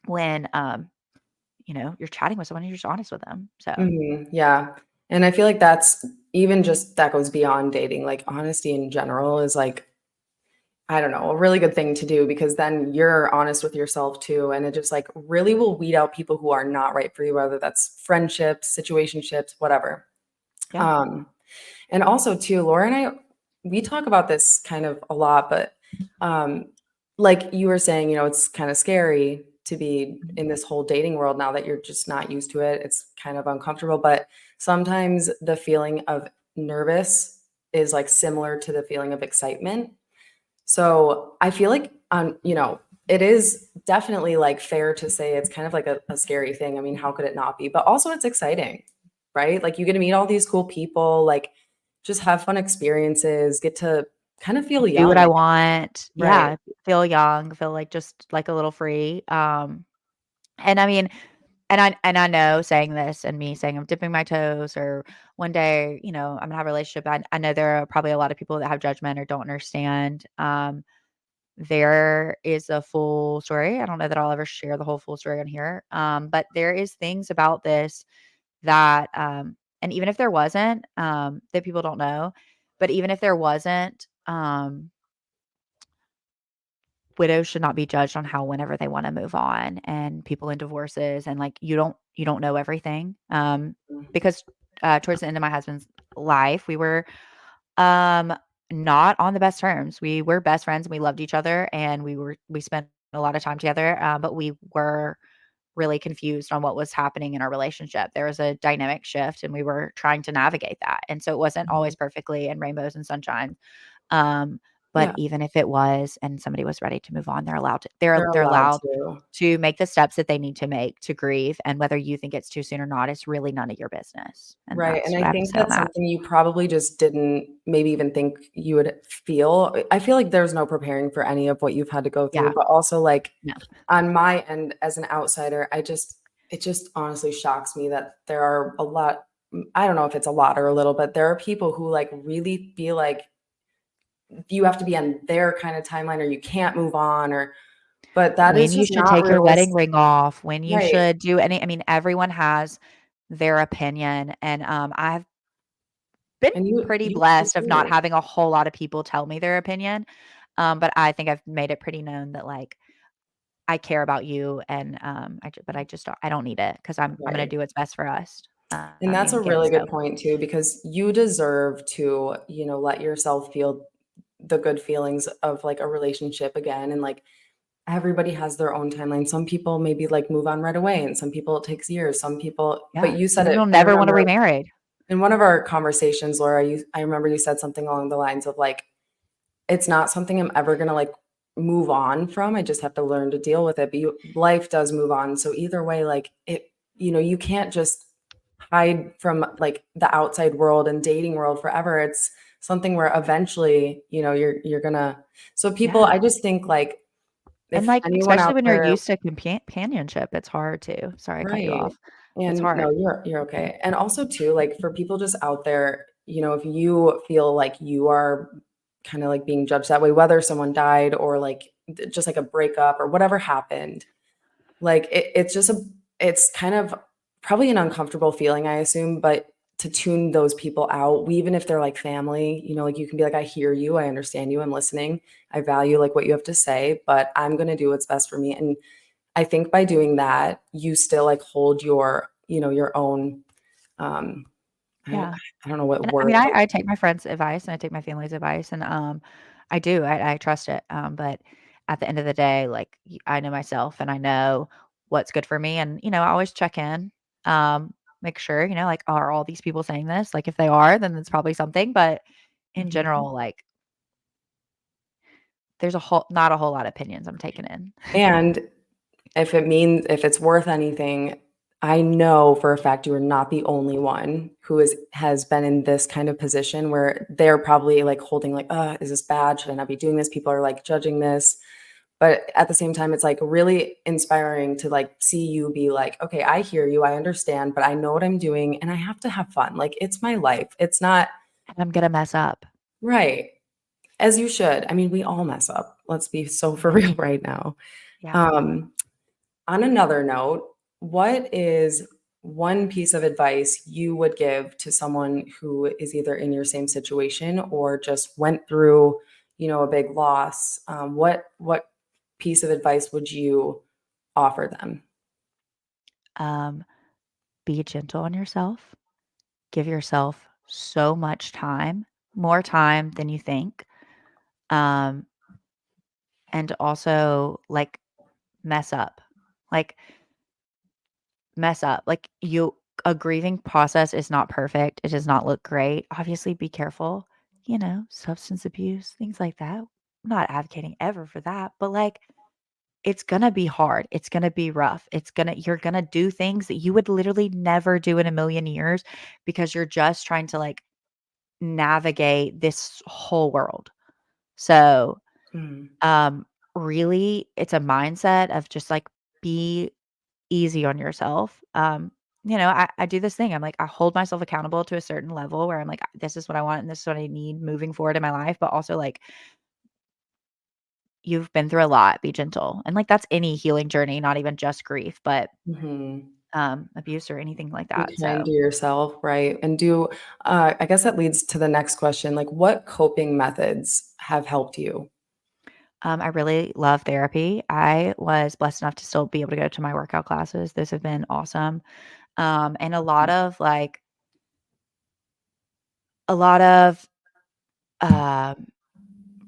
[SPEAKER 1] when, you're chatting with someone and you're just honest with them, so
[SPEAKER 2] mhm, yeah, and I feel like that's even just that goes beyond dating, like, honesty in general is, like, I don't know, a really good thing to do because then you're honest with yourself too, and it just, like, really will weed out people who are not right for you, whether that's friendships, situationships, whatever.
[SPEAKER 1] yeah.
[SPEAKER 2] Um, and also too, Laura and I, we talk about this kind of a lot, but, um, like you were saying, it's kinda scary to be
[SPEAKER 1] Mhm.
[SPEAKER 2] in this whole dating world now that you're just not used to it. It's kind of uncomfortable, but sometimes the feeling of nervous is, like, similar to the feeling of excitement. So, I feel like, it is definitely, like, fair to say it's kind of like a scary thing. I mean, how could it not be? But also it's exciting, right? Like, you get to meet all these cool people, like, just have fun experiences, get to kind of feel
[SPEAKER 1] Do what
[SPEAKER 2] young
[SPEAKER 1] I
[SPEAKER 2] again.
[SPEAKER 1] want.
[SPEAKER 2] Right.
[SPEAKER 1] Yeah, feel young, feel like just, like, a little free, and I mean and I know saying this and me saying I'm dipping my toes or one day, I'm gonna have a relationship, I know there are probably a lot of people that have judgment or don't understand, there is a full story. I don't know that I'll ever share the whole full story on here. But there is things about this that, and even if there wasn't, that people don't know, but even if there wasn't, widows should not be judged on how whenever they want to move on and people in divorces and like you don't know everything.
[SPEAKER 2] Mm,
[SPEAKER 1] Because towards the end of my husband's life, we were um, not on the best terms. We were best friends and we loved each other and we spent a lot of time together, but we were really confused on what was happening in our relationship. There was a dynamic shift and we were trying to navigate that. And so it wasn't always
[SPEAKER 2] mhm.
[SPEAKER 1] perfectly and rainbows and sunshine. Um, but
[SPEAKER 2] Yeah,
[SPEAKER 1] even if it was and somebody was ready to move on, they're allowed to they're
[SPEAKER 2] they're
[SPEAKER 1] they're
[SPEAKER 2] allowed
[SPEAKER 1] allowed
[SPEAKER 2] to.
[SPEAKER 1] to make the steps that they need to make to grieve. And whether you think it's too soon or not, it's really none of your business. And
[SPEAKER 2] Right,
[SPEAKER 1] that's
[SPEAKER 2] and
[SPEAKER 1] what
[SPEAKER 2] I
[SPEAKER 1] I have to
[SPEAKER 2] think
[SPEAKER 1] say on
[SPEAKER 2] that's
[SPEAKER 1] that.
[SPEAKER 2] something you probably just didn't maybe even think you would feel. I feel like there's no preparing for any of what you've had to go through,
[SPEAKER 1] Yeah.
[SPEAKER 2] but also, like,
[SPEAKER 1] No.
[SPEAKER 2] on my end as an outsider, it just honestly shocks me that there are a lot I don't know if it's a lot or a little, but there are people who, like, really feel like you have to be on their kinda timeline or you can't move on or but that
[SPEAKER 1] When
[SPEAKER 2] is
[SPEAKER 1] you
[SPEAKER 2] just
[SPEAKER 1] should
[SPEAKER 2] not
[SPEAKER 1] take your wedding
[SPEAKER 2] realistic.
[SPEAKER 1] ring off, when you
[SPEAKER 2] Right,
[SPEAKER 1] should do any I mean, everyone has their opinion, and, I've been
[SPEAKER 2] and you
[SPEAKER 1] pretty
[SPEAKER 2] you should
[SPEAKER 1] blessed of not
[SPEAKER 2] too.
[SPEAKER 1] having a whole lot of people tell me their opinion, but I think I've made it pretty known that, like, I care about you and, I just don't need it because I'm gonna
[SPEAKER 2] Right.
[SPEAKER 1] do what's best for us,
[SPEAKER 2] And
[SPEAKER 1] me
[SPEAKER 2] that's
[SPEAKER 1] and
[SPEAKER 2] a
[SPEAKER 1] the kids,
[SPEAKER 2] really good
[SPEAKER 1] so
[SPEAKER 2] point too, because you deserve to, let yourself feel the good feelings of like a relationship again. And like everybody has their own timeline. Some people maybe like move on right away, and some people it takes years. Some people, but
[SPEAKER 1] yeah.
[SPEAKER 2] you said
[SPEAKER 1] Some
[SPEAKER 2] it.
[SPEAKER 1] people
[SPEAKER 2] I
[SPEAKER 1] never wanna
[SPEAKER 2] remember
[SPEAKER 1] remarried.
[SPEAKER 2] in one of our conversations, Laura, I remember you said something along the lines of like, it's not something I'm ever gonna like move on from. I just have to learn to deal with it. But life does move on. So either way, like you can't just hide from like the outside world and dating world forever. It's something where eventually, you're gonna so people,
[SPEAKER 1] Yeah,
[SPEAKER 2] I just think like
[SPEAKER 1] and,
[SPEAKER 2] if
[SPEAKER 1] like,
[SPEAKER 2] anyone
[SPEAKER 1] especially
[SPEAKER 2] out
[SPEAKER 1] when you're
[SPEAKER 2] there.
[SPEAKER 1] used to companionship, it's hard too. Sorry, I cut you
[SPEAKER 2] Right.
[SPEAKER 1] off. It's
[SPEAKER 2] And no,
[SPEAKER 1] hard.
[SPEAKER 2] you're okay. And also too, like for people just out there, if you feel like you are kind of like being judged that way, whether someone died or like just like a breakup or whatever happened, like it's kind of probably an uncomfortable feeling, I assume, but to tune those people out, even if they're like family, you know, like you can be like, I hear you, I understand you, I'm listening, I value like what you have to say, but I'm going to do what's best for me. And I think by doing that, you still like hold your, you know, your own, um, I,
[SPEAKER 1] Yeah.
[SPEAKER 2] I don't know what
[SPEAKER 1] And I
[SPEAKER 2] word.
[SPEAKER 1] mean, I take my friends' advice and I take my family's advice and, I do, I trust it, but at the end of the day, like, I know myself and I know what's good for me and, I always check in, make sure, like, are all these people saying this? Like, if they are, then it's probably something, but in
[SPEAKER 2] Mhm.
[SPEAKER 1] general, like, there's a whole not a whole lot of opinions I'm taking in.
[SPEAKER 2] And if it's worth anything, I know for a fact you are not the only one who has been in this kind of position where they're probably like holding like, is this bad? Should I not be doing this? People are like judging this. But at the same time, it's like really inspiring to like see you be like, okay, I hear you, I understand, but I know what I'm doing and I have to have fun. Like it's my life. It's not
[SPEAKER 1] And I'm gonna mess up.
[SPEAKER 2] right. As you should. I mean, we all mess up. Let's be so for
[SPEAKER 1] Yeah,
[SPEAKER 2] real right now.
[SPEAKER 1] yeah.
[SPEAKER 2] Um, On another note, what is one piece of advice you would give to someone who is either in your same situation or just went through, you know, a big loss? What piece of advice would you offer them?
[SPEAKER 1] Um, be gentle on yourself. Give yourself so much time, more time than you think. Um, and also, like, mess up. Like, mess up. Like, a grieving process is not perfect. It does not look great. Obviously, be careful, substance abuse, things like that. I'm not advocating ever for that, but, like, it's gonna be hard. It's gonna be rough. You're gonna do things that you would literally never do in a million years because you're just trying to, like, navigate this whole world. So,
[SPEAKER 2] Mm,
[SPEAKER 1] um, really, it's a mindset of just, like, be easy on yourself. I do this thing. I'm like, I hold myself accountable to a certain level where I'm like, this is what I want and this is what I need moving forward in my life. But also, like, you've been through a lot, be gentle. And like, that's any healing journey, not even just grief, but
[SPEAKER 2] mhm.
[SPEAKER 1] abuse or anything like
[SPEAKER 2] Be
[SPEAKER 1] that.
[SPEAKER 2] kind to
[SPEAKER 1] So,
[SPEAKER 2] yourself, right? And I guess that leads to the next question. Like, what coping methods have helped you?
[SPEAKER 1] I really love therapy. I was blessed enough to still be able to go to my workout classes. Those have been awesome. And a lot of, um,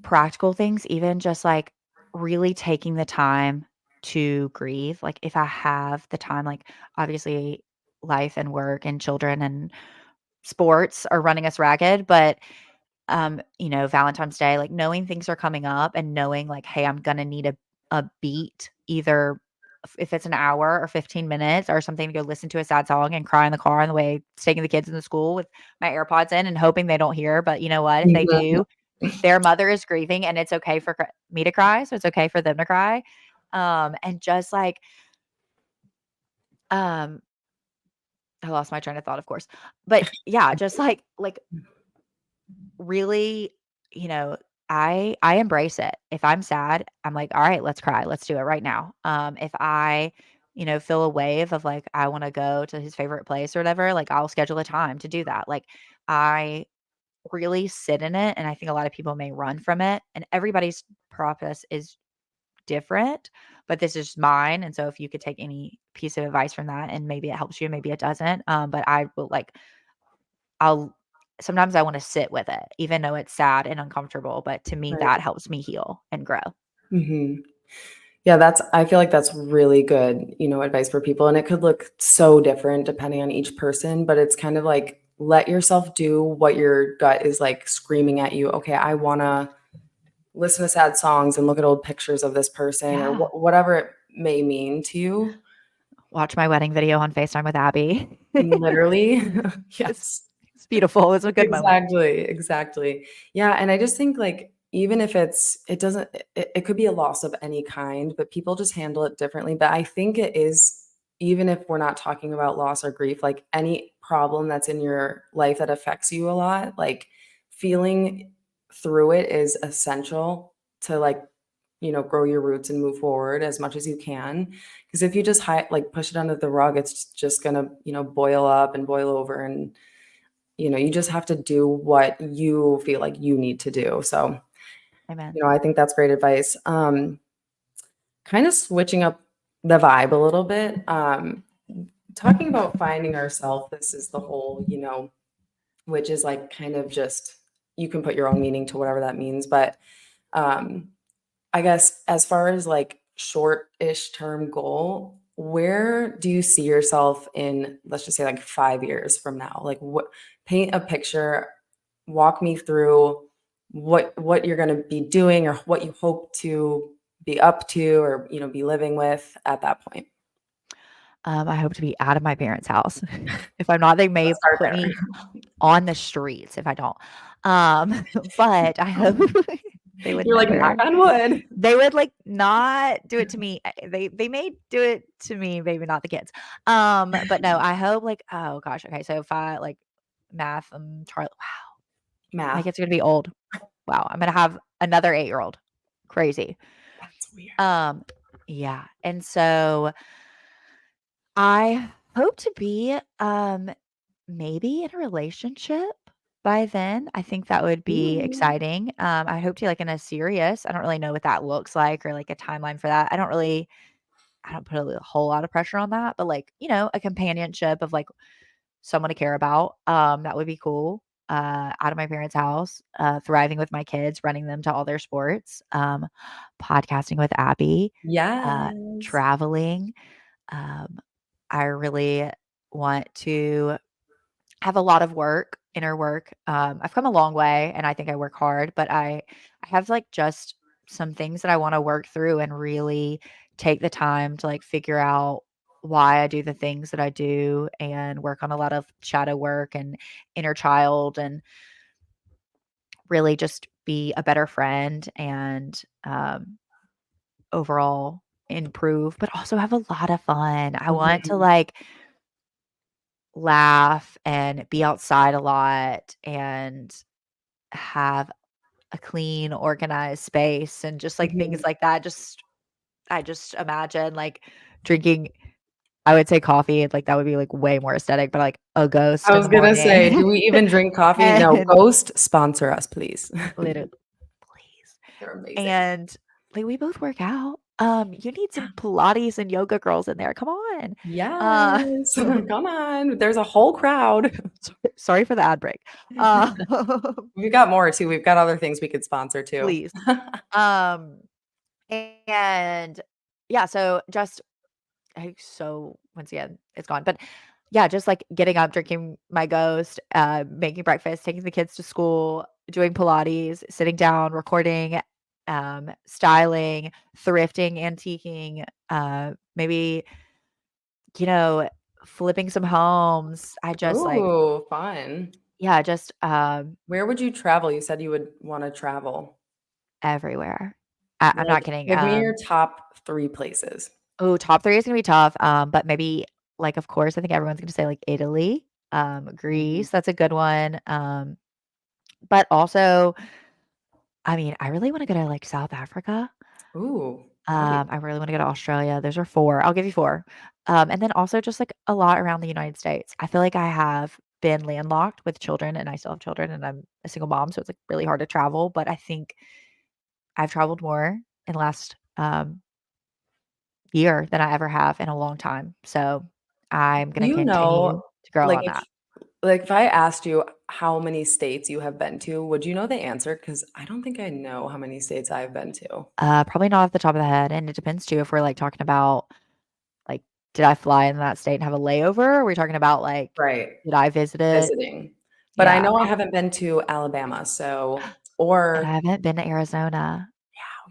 [SPEAKER 1] practical things, even just, like, really taking the time to grieve, like, if I have the time, like, obviously, life and work and children and sports are running us ragged, but, Valentine's Day, like, knowing things are coming up and knowing, like, "Hey, I'm gonna need a beat," either if it's an hour or 15 minutes or something to go listen to a sad song and cry in the car on the way taking the kids in the school with my AirPods in and hoping they don't hear, but you know what? If they
[SPEAKER 2] Mhm.
[SPEAKER 1] do, their mother is grieving, and it's okay for me to cry, so it's okay for them to cry. And just like, um, I lost my train of thought, of course, but yeah, just like really, you know, I embrace it. If I'm sad, I'm like, all right, let's cry, let's do it right now. If I, feel a wave of like I want to go to his favorite place or whatever, like I'll schedule a time to do that. Like I really sit in it, and I think a lot of people may run from it, and everybody's process is different, but this is mine, and so if you could take any piece of advice from that and maybe it helps you, maybe it doesn't, but I will, like, I'll sometimes I wanna sit with it, even though it's sad and uncomfortable, but to me,
[SPEAKER 2] Right.
[SPEAKER 1] that helps me heal and grow.
[SPEAKER 2] Mhm. Yeah, I feel like that's really good, you know, advice for people. And it could look so different depending on each person, but it's kind of like let yourself do what your gut is like screaming at you. Okay, I want to listen to sad songs and look at old pictures of this person or
[SPEAKER 1] Yeah.
[SPEAKER 2] whatever it may mean to you.
[SPEAKER 1] Watch my wedding video on FaceTime with Abby.
[SPEAKER 2] Literally.
[SPEAKER 1] It's
[SPEAKER 2] Yes.
[SPEAKER 1] it's beautiful, it's a good moment.
[SPEAKER 2] Exactly, exactly. Yeah, and I just think, like, even if it doesn't it could be a loss of any kind, but people just handle it differently, but I think it is even if we're not talking about loss or grief, like, any problem that's in your life that affects you a lot, like, feeling through it is essential to, like, you know, grow your roots and move forward as much as you can. Because if you just push it under the rug, it's just gonna, you know, boil up and boil over, and you just have to do what you feel like you need to do. So,
[SPEAKER 1] Amen.
[SPEAKER 2] I think that's great advice. Kind of switching up the vibe a little bit. Talking about finding ourselves, this is the whole, which is like kind of just you can put your own meaning to whatever that means. But um, I guess as far as like short-ish term goal, where do you see yourself in, let's just say like 5 years from now? Like what paint a picture, walk me through what you're going to be doing or what you hope to be up to or be living with at that point.
[SPEAKER 1] I hope to be out of my parents' house. If I'm not, they may
[SPEAKER 2] Let's start
[SPEAKER 1] put
[SPEAKER 2] there.
[SPEAKER 1] me on the streets if I don't. Um, but I hope they would
[SPEAKER 2] You're like, knock
[SPEAKER 1] never.
[SPEAKER 2] on wood.
[SPEAKER 1] They would, like, not do it to me. They may do it to me, maybe not the kids. But no, I hope, like, oh gosh, okay, so if I, like, math, Charlie, wow, my
[SPEAKER 2] Math.
[SPEAKER 1] kids are gonna be old. Wow, I'm gonna have another 8-year-old. Crazy.
[SPEAKER 2] That's weird.
[SPEAKER 1] Yeah, and so I hope to be, maybe in a relationship by then. I think that would be
[SPEAKER 2] Ooh.
[SPEAKER 1] exciting. I hope to, like, in a serious. I don't really know what that looks like or, like, a timeline for that. I don't put a whole lot of pressure on that, but, like, a companionship of, like, someone to care about, that would be cool. Out of my parents' house, thriving with my kids, running them to all their sports, podcasting with Abby, uh,
[SPEAKER 2] Yes.
[SPEAKER 1] traveling. Um, I really want to have a lot of work, inner work. I've come a long way and I think I work hard, but I have like just some things that I want to work through and really take the time to like figure out why I do the things that I do and work on a lot of shadow work and inner child and really just be a better friend and overall improve, but also have a lot of fun. I want to
[SPEAKER 2] Mhm.
[SPEAKER 1] like laugh and be outside a lot and have a clean, organized space and just, like, things
[SPEAKER 2] Mhm.
[SPEAKER 1] like that. I just imagine, like, drinking I would say coffee, like, that would be, like, way more aesthetic, but, like, a Ghost
[SPEAKER 2] I
[SPEAKER 1] in
[SPEAKER 2] was
[SPEAKER 1] the
[SPEAKER 2] gonna say,
[SPEAKER 1] morning
[SPEAKER 2] do we even drink coffee? No,
[SPEAKER 1] and
[SPEAKER 2] Ghost, sponsor us, please.
[SPEAKER 1] literally please.
[SPEAKER 2] They're amazing.
[SPEAKER 1] And, like, we both work out. You need some Pilates and yoga girls in there, come on. Uh,
[SPEAKER 2] Yes. Come on. There's a whole crowd.
[SPEAKER 1] sorry for the ad break. Um,
[SPEAKER 2] We've got more too. We've got other things we could sponsor too.
[SPEAKER 1] please. Um, and yeah, so just so once again, it's gone. But yeah, just like getting up, drinking my Ghost, making breakfast, taking the kids to school, doing Pilates, sitting down, recording, styling, thrifting, antiquing, maybe, you know, flipping some homes. I just like,
[SPEAKER 2] Ooh, fun.
[SPEAKER 1] yeah, just
[SPEAKER 2] Where would you travel? You said you would wanna travel.
[SPEAKER 1] everywhere. I'm
[SPEAKER 2] Like,
[SPEAKER 1] not kidding.
[SPEAKER 2] give me your top 3 places.
[SPEAKER 1] Oh, top 3 is gonna be tough, but maybe, like, of course, I think everyone's gonna say, like, Italy,
[SPEAKER 2] Mhm.
[SPEAKER 1] Greece, that's a good one, but also, I mean, I really wanna go to, like, South Africa,
[SPEAKER 2] Ooh, that would be
[SPEAKER 1] I really wanna go to Australia, those are 4, I'll give you 4, and then also just, like, a lot around the United States. I feel like I have been landlocked with children, and I still have children, and I'm a single mom, so it's, like, really hard to travel, but I think I've traveled more in the last, year than I ever have in a long time. So, I'm
[SPEAKER 2] Do
[SPEAKER 1] gonna
[SPEAKER 2] you know,
[SPEAKER 1] continue to grow
[SPEAKER 2] like,
[SPEAKER 1] on that.
[SPEAKER 2] if I asked you how many states you have been to, would you know the answer? Because I don't think I know how many states I've been to.
[SPEAKER 1] Probably not off the top of the head, and it depends too if we're, like, talking about, like, did I fly in that state and have a layover? Or are we talking about, like,
[SPEAKER 2] Right,
[SPEAKER 1] did I visit it?
[SPEAKER 2] visiting. But I
[SPEAKER 1] Yeah,
[SPEAKER 2] know I haven't been to Alabama, so
[SPEAKER 1] and
[SPEAKER 2] or
[SPEAKER 1] I haven't been to Arizona.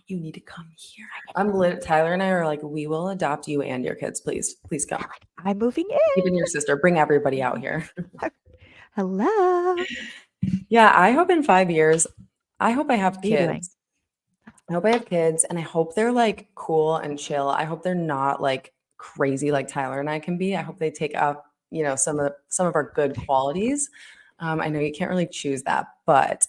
[SPEAKER 2] you need to come here.
[SPEAKER 1] I need to
[SPEAKER 2] I'm
[SPEAKER 1] go.
[SPEAKER 2] lit Tyler and I are like, "We will adopt you and your kids, please. Please
[SPEAKER 1] Yeah,
[SPEAKER 2] come.
[SPEAKER 1] like, I'm moving
[SPEAKER 2] Even your
[SPEAKER 1] in.
[SPEAKER 2] sister, bring everybody out here."
[SPEAKER 1] Hello.
[SPEAKER 2] Yeah, I hope in 5 years, I hope I have
[SPEAKER 1] What are you doing?
[SPEAKER 2] kids. I hope I have kids, and I hope they're, like, cool and chill. I hope they're not, like, crazy like Tyler and I can be. I hope they take up, some of our good qualities. I know you can't really choose that, but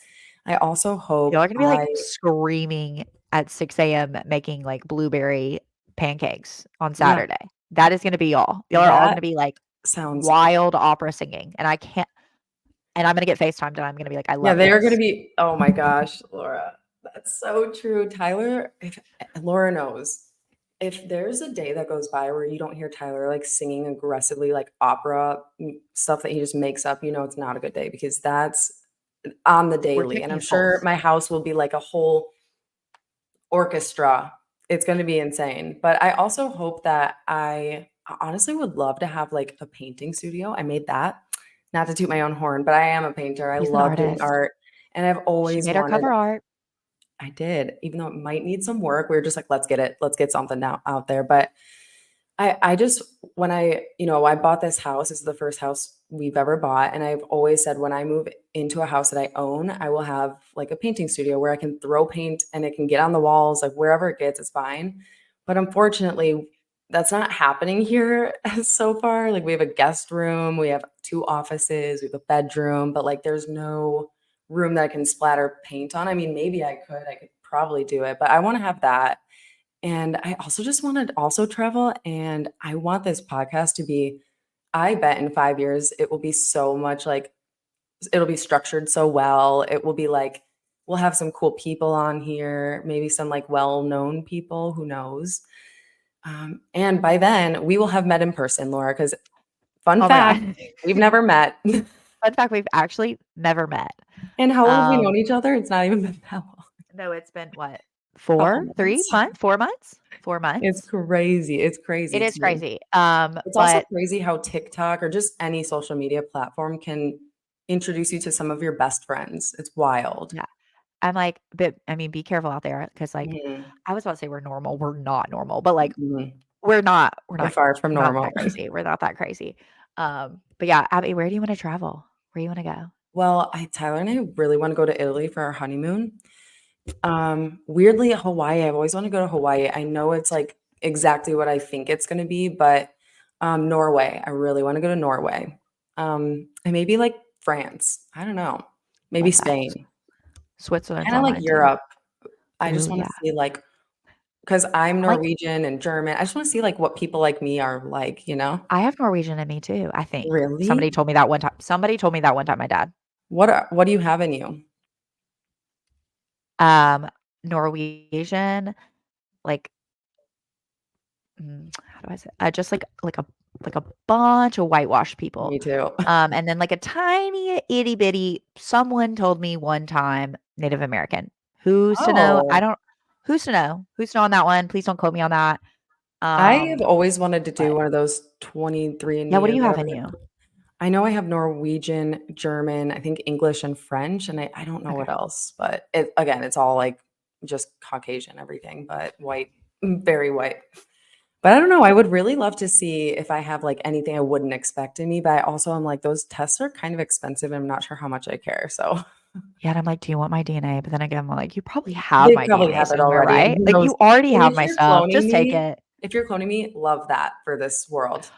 [SPEAKER 2] I also
[SPEAKER 1] Y'all
[SPEAKER 2] hope
[SPEAKER 1] are gonna be,
[SPEAKER 2] I
[SPEAKER 1] like, screaming at 6 a.m. making, like, blueberry pancakes on
[SPEAKER 2] yeah,
[SPEAKER 1] Saturday. That is gonna be y'all. Y'all are all
[SPEAKER 2] that
[SPEAKER 1] gonna be, like,
[SPEAKER 2] sounds
[SPEAKER 1] wild opera singing, and I can't and I'm gonna get FaceTimed, and I'm gonna be like, "I
[SPEAKER 2] Yeah,
[SPEAKER 1] love
[SPEAKER 2] they are gonna
[SPEAKER 1] this."
[SPEAKER 2] be oh my gosh, Laura, that's so true. Tyler, if Laura knows, if there's a day that goes by where you don't hear Tyler, like, singing aggressively, like, opera, stuff that he just makes up, you know it's not a good day because that's on the
[SPEAKER 1] We're
[SPEAKER 2] daily, and I'm
[SPEAKER 1] picking
[SPEAKER 2] sure
[SPEAKER 1] souls.
[SPEAKER 2] my house will be like a whole orchestra. It's gonna be insane, but I also hope that I honestly would love to have, like, a painting studio. I made that. Not to toot my own horn, but I am a painter. I
[SPEAKER 1] She's an
[SPEAKER 2] love doing
[SPEAKER 1] artist.
[SPEAKER 2] art, and I've
[SPEAKER 1] She
[SPEAKER 2] always
[SPEAKER 1] made our
[SPEAKER 2] wanted
[SPEAKER 1] cover art.
[SPEAKER 2] I did, even though it might need some work, we were just like, "Let's get it. Let's get something now out there," but I just when I bought this house, this is the first house we've ever bought, and I've always said when I move into a house that I own, I will have, like, a painting studio where I can throw paint and it can get on the walls, like, wherever it gets, it's fine. But unfortunately, that's not happening here so far. Like, we have a guest room, we have 2 offices, we have a bedroom, but, like, there's no room that I can splatter paint on. I mean, maybe I could probably do it, but I wanna have that. And I also just wanna also travel, and I want this podcast to be I bet in 5 years, it will be so much like it'll be structured so well. It will be like, we'll have some cool people on here, maybe some, like, well-known people, who knows? And by then, we will have met in person, Laura. Because fun
[SPEAKER 1] Oh my
[SPEAKER 2] fact,
[SPEAKER 1] god.
[SPEAKER 2] we've never met.
[SPEAKER 1] Fun fact, we've actually never met.
[SPEAKER 2] And how long have we known
[SPEAKER 1] Um,
[SPEAKER 2] each other? It's not even been that long.
[SPEAKER 1] no, it's been what?
[SPEAKER 2] Couple
[SPEAKER 1] 4? 3
[SPEAKER 2] months.
[SPEAKER 1] months? 4 months? 4
[SPEAKER 2] It's
[SPEAKER 1] months?
[SPEAKER 2] crazy, it's
[SPEAKER 1] It
[SPEAKER 2] crazy to
[SPEAKER 1] is
[SPEAKER 2] me.
[SPEAKER 1] crazy.
[SPEAKER 2] It's also
[SPEAKER 1] But
[SPEAKER 2] crazy how TikTok or just any social media platform can introduce you to some of your best friends. It's wild.
[SPEAKER 1] yeah, I'm like, but I mean, be careful out there because, like,
[SPEAKER 2] Mhm,
[SPEAKER 1] I was about to say we're normal. We're not normal, but, like,
[SPEAKER 2] mhm.
[SPEAKER 1] we're not we're
[SPEAKER 2] We're
[SPEAKER 1] not
[SPEAKER 2] far from
[SPEAKER 1] we're not
[SPEAKER 2] normal.
[SPEAKER 1] that crazy. We're not that crazy. But yeah, Abby, where do you wanna travel? Where you wanna go?
[SPEAKER 2] Well, Tyler and I really wanna go to Italy for our honeymoon. Weirdly, Hawaii, I've always wanted to go to Hawaii. I know it's, like, exactly what I think it's gonna be, but, Norway, I really wanna go to Norway. And maybe, like, France. I don't know. Maybe
[SPEAKER 1] Fun fact.
[SPEAKER 2] Spain.
[SPEAKER 1] Switzerland's
[SPEAKER 2] Kinda
[SPEAKER 1] on
[SPEAKER 2] like
[SPEAKER 1] mine too.
[SPEAKER 2] Europe. I just
[SPEAKER 1] Ooh,
[SPEAKER 2] wanna
[SPEAKER 1] yeah.
[SPEAKER 2] see, like 'cause I'm
[SPEAKER 1] I'm like,
[SPEAKER 2] Norwegian and German. I just wanna see, like, what people like me are like, you know?
[SPEAKER 1] I have Norwegian in me too, I think.
[SPEAKER 2] Really?
[SPEAKER 1] Somebody told me that one time, my dad.
[SPEAKER 2] What do you have in you?
[SPEAKER 1] Um, Norwegian, like, how do I say just like a bunch of whitewashed people.
[SPEAKER 2] Me too.
[SPEAKER 1] And then like a tiny itty bitty someone told me one time Native American. Who's to know? I
[SPEAKER 2] Oh,
[SPEAKER 1] don't who's to know? Who's to know on that one? Please don't quote me on that.
[SPEAKER 2] I have
[SPEAKER 1] Um,
[SPEAKER 2] always wanted to do
[SPEAKER 1] but
[SPEAKER 2] one of those
[SPEAKER 1] yeah,
[SPEAKER 2] 23andMe
[SPEAKER 1] what do
[SPEAKER 2] or
[SPEAKER 1] you have
[SPEAKER 2] whatever
[SPEAKER 1] in
[SPEAKER 2] they're
[SPEAKER 1] you?
[SPEAKER 2] called. I know I have Norwegian, German, I think English and French, and I don't know
[SPEAKER 1] Okay.
[SPEAKER 2] what else, but it's all, like, just Caucasian everything, but white, very white. But I don't know, I would really love to see if I have, like, anything I wouldn't expect in me, but I also am like, those tests are kind of expensive, and I'm not sure how much I care, so
[SPEAKER 1] Yeah, and I'm like, "Do you want my DNA?" But then again, I'm like, "You probably have
[SPEAKER 2] they
[SPEAKER 1] my
[SPEAKER 2] probably
[SPEAKER 1] DNA
[SPEAKER 2] have it
[SPEAKER 1] somewhere,
[SPEAKER 2] already, and
[SPEAKER 1] right?
[SPEAKER 2] who
[SPEAKER 1] Like,
[SPEAKER 2] knows?
[SPEAKER 1] you already
[SPEAKER 2] And
[SPEAKER 1] have my stuff. Just take it."
[SPEAKER 2] if you're cloning me, love that for this world.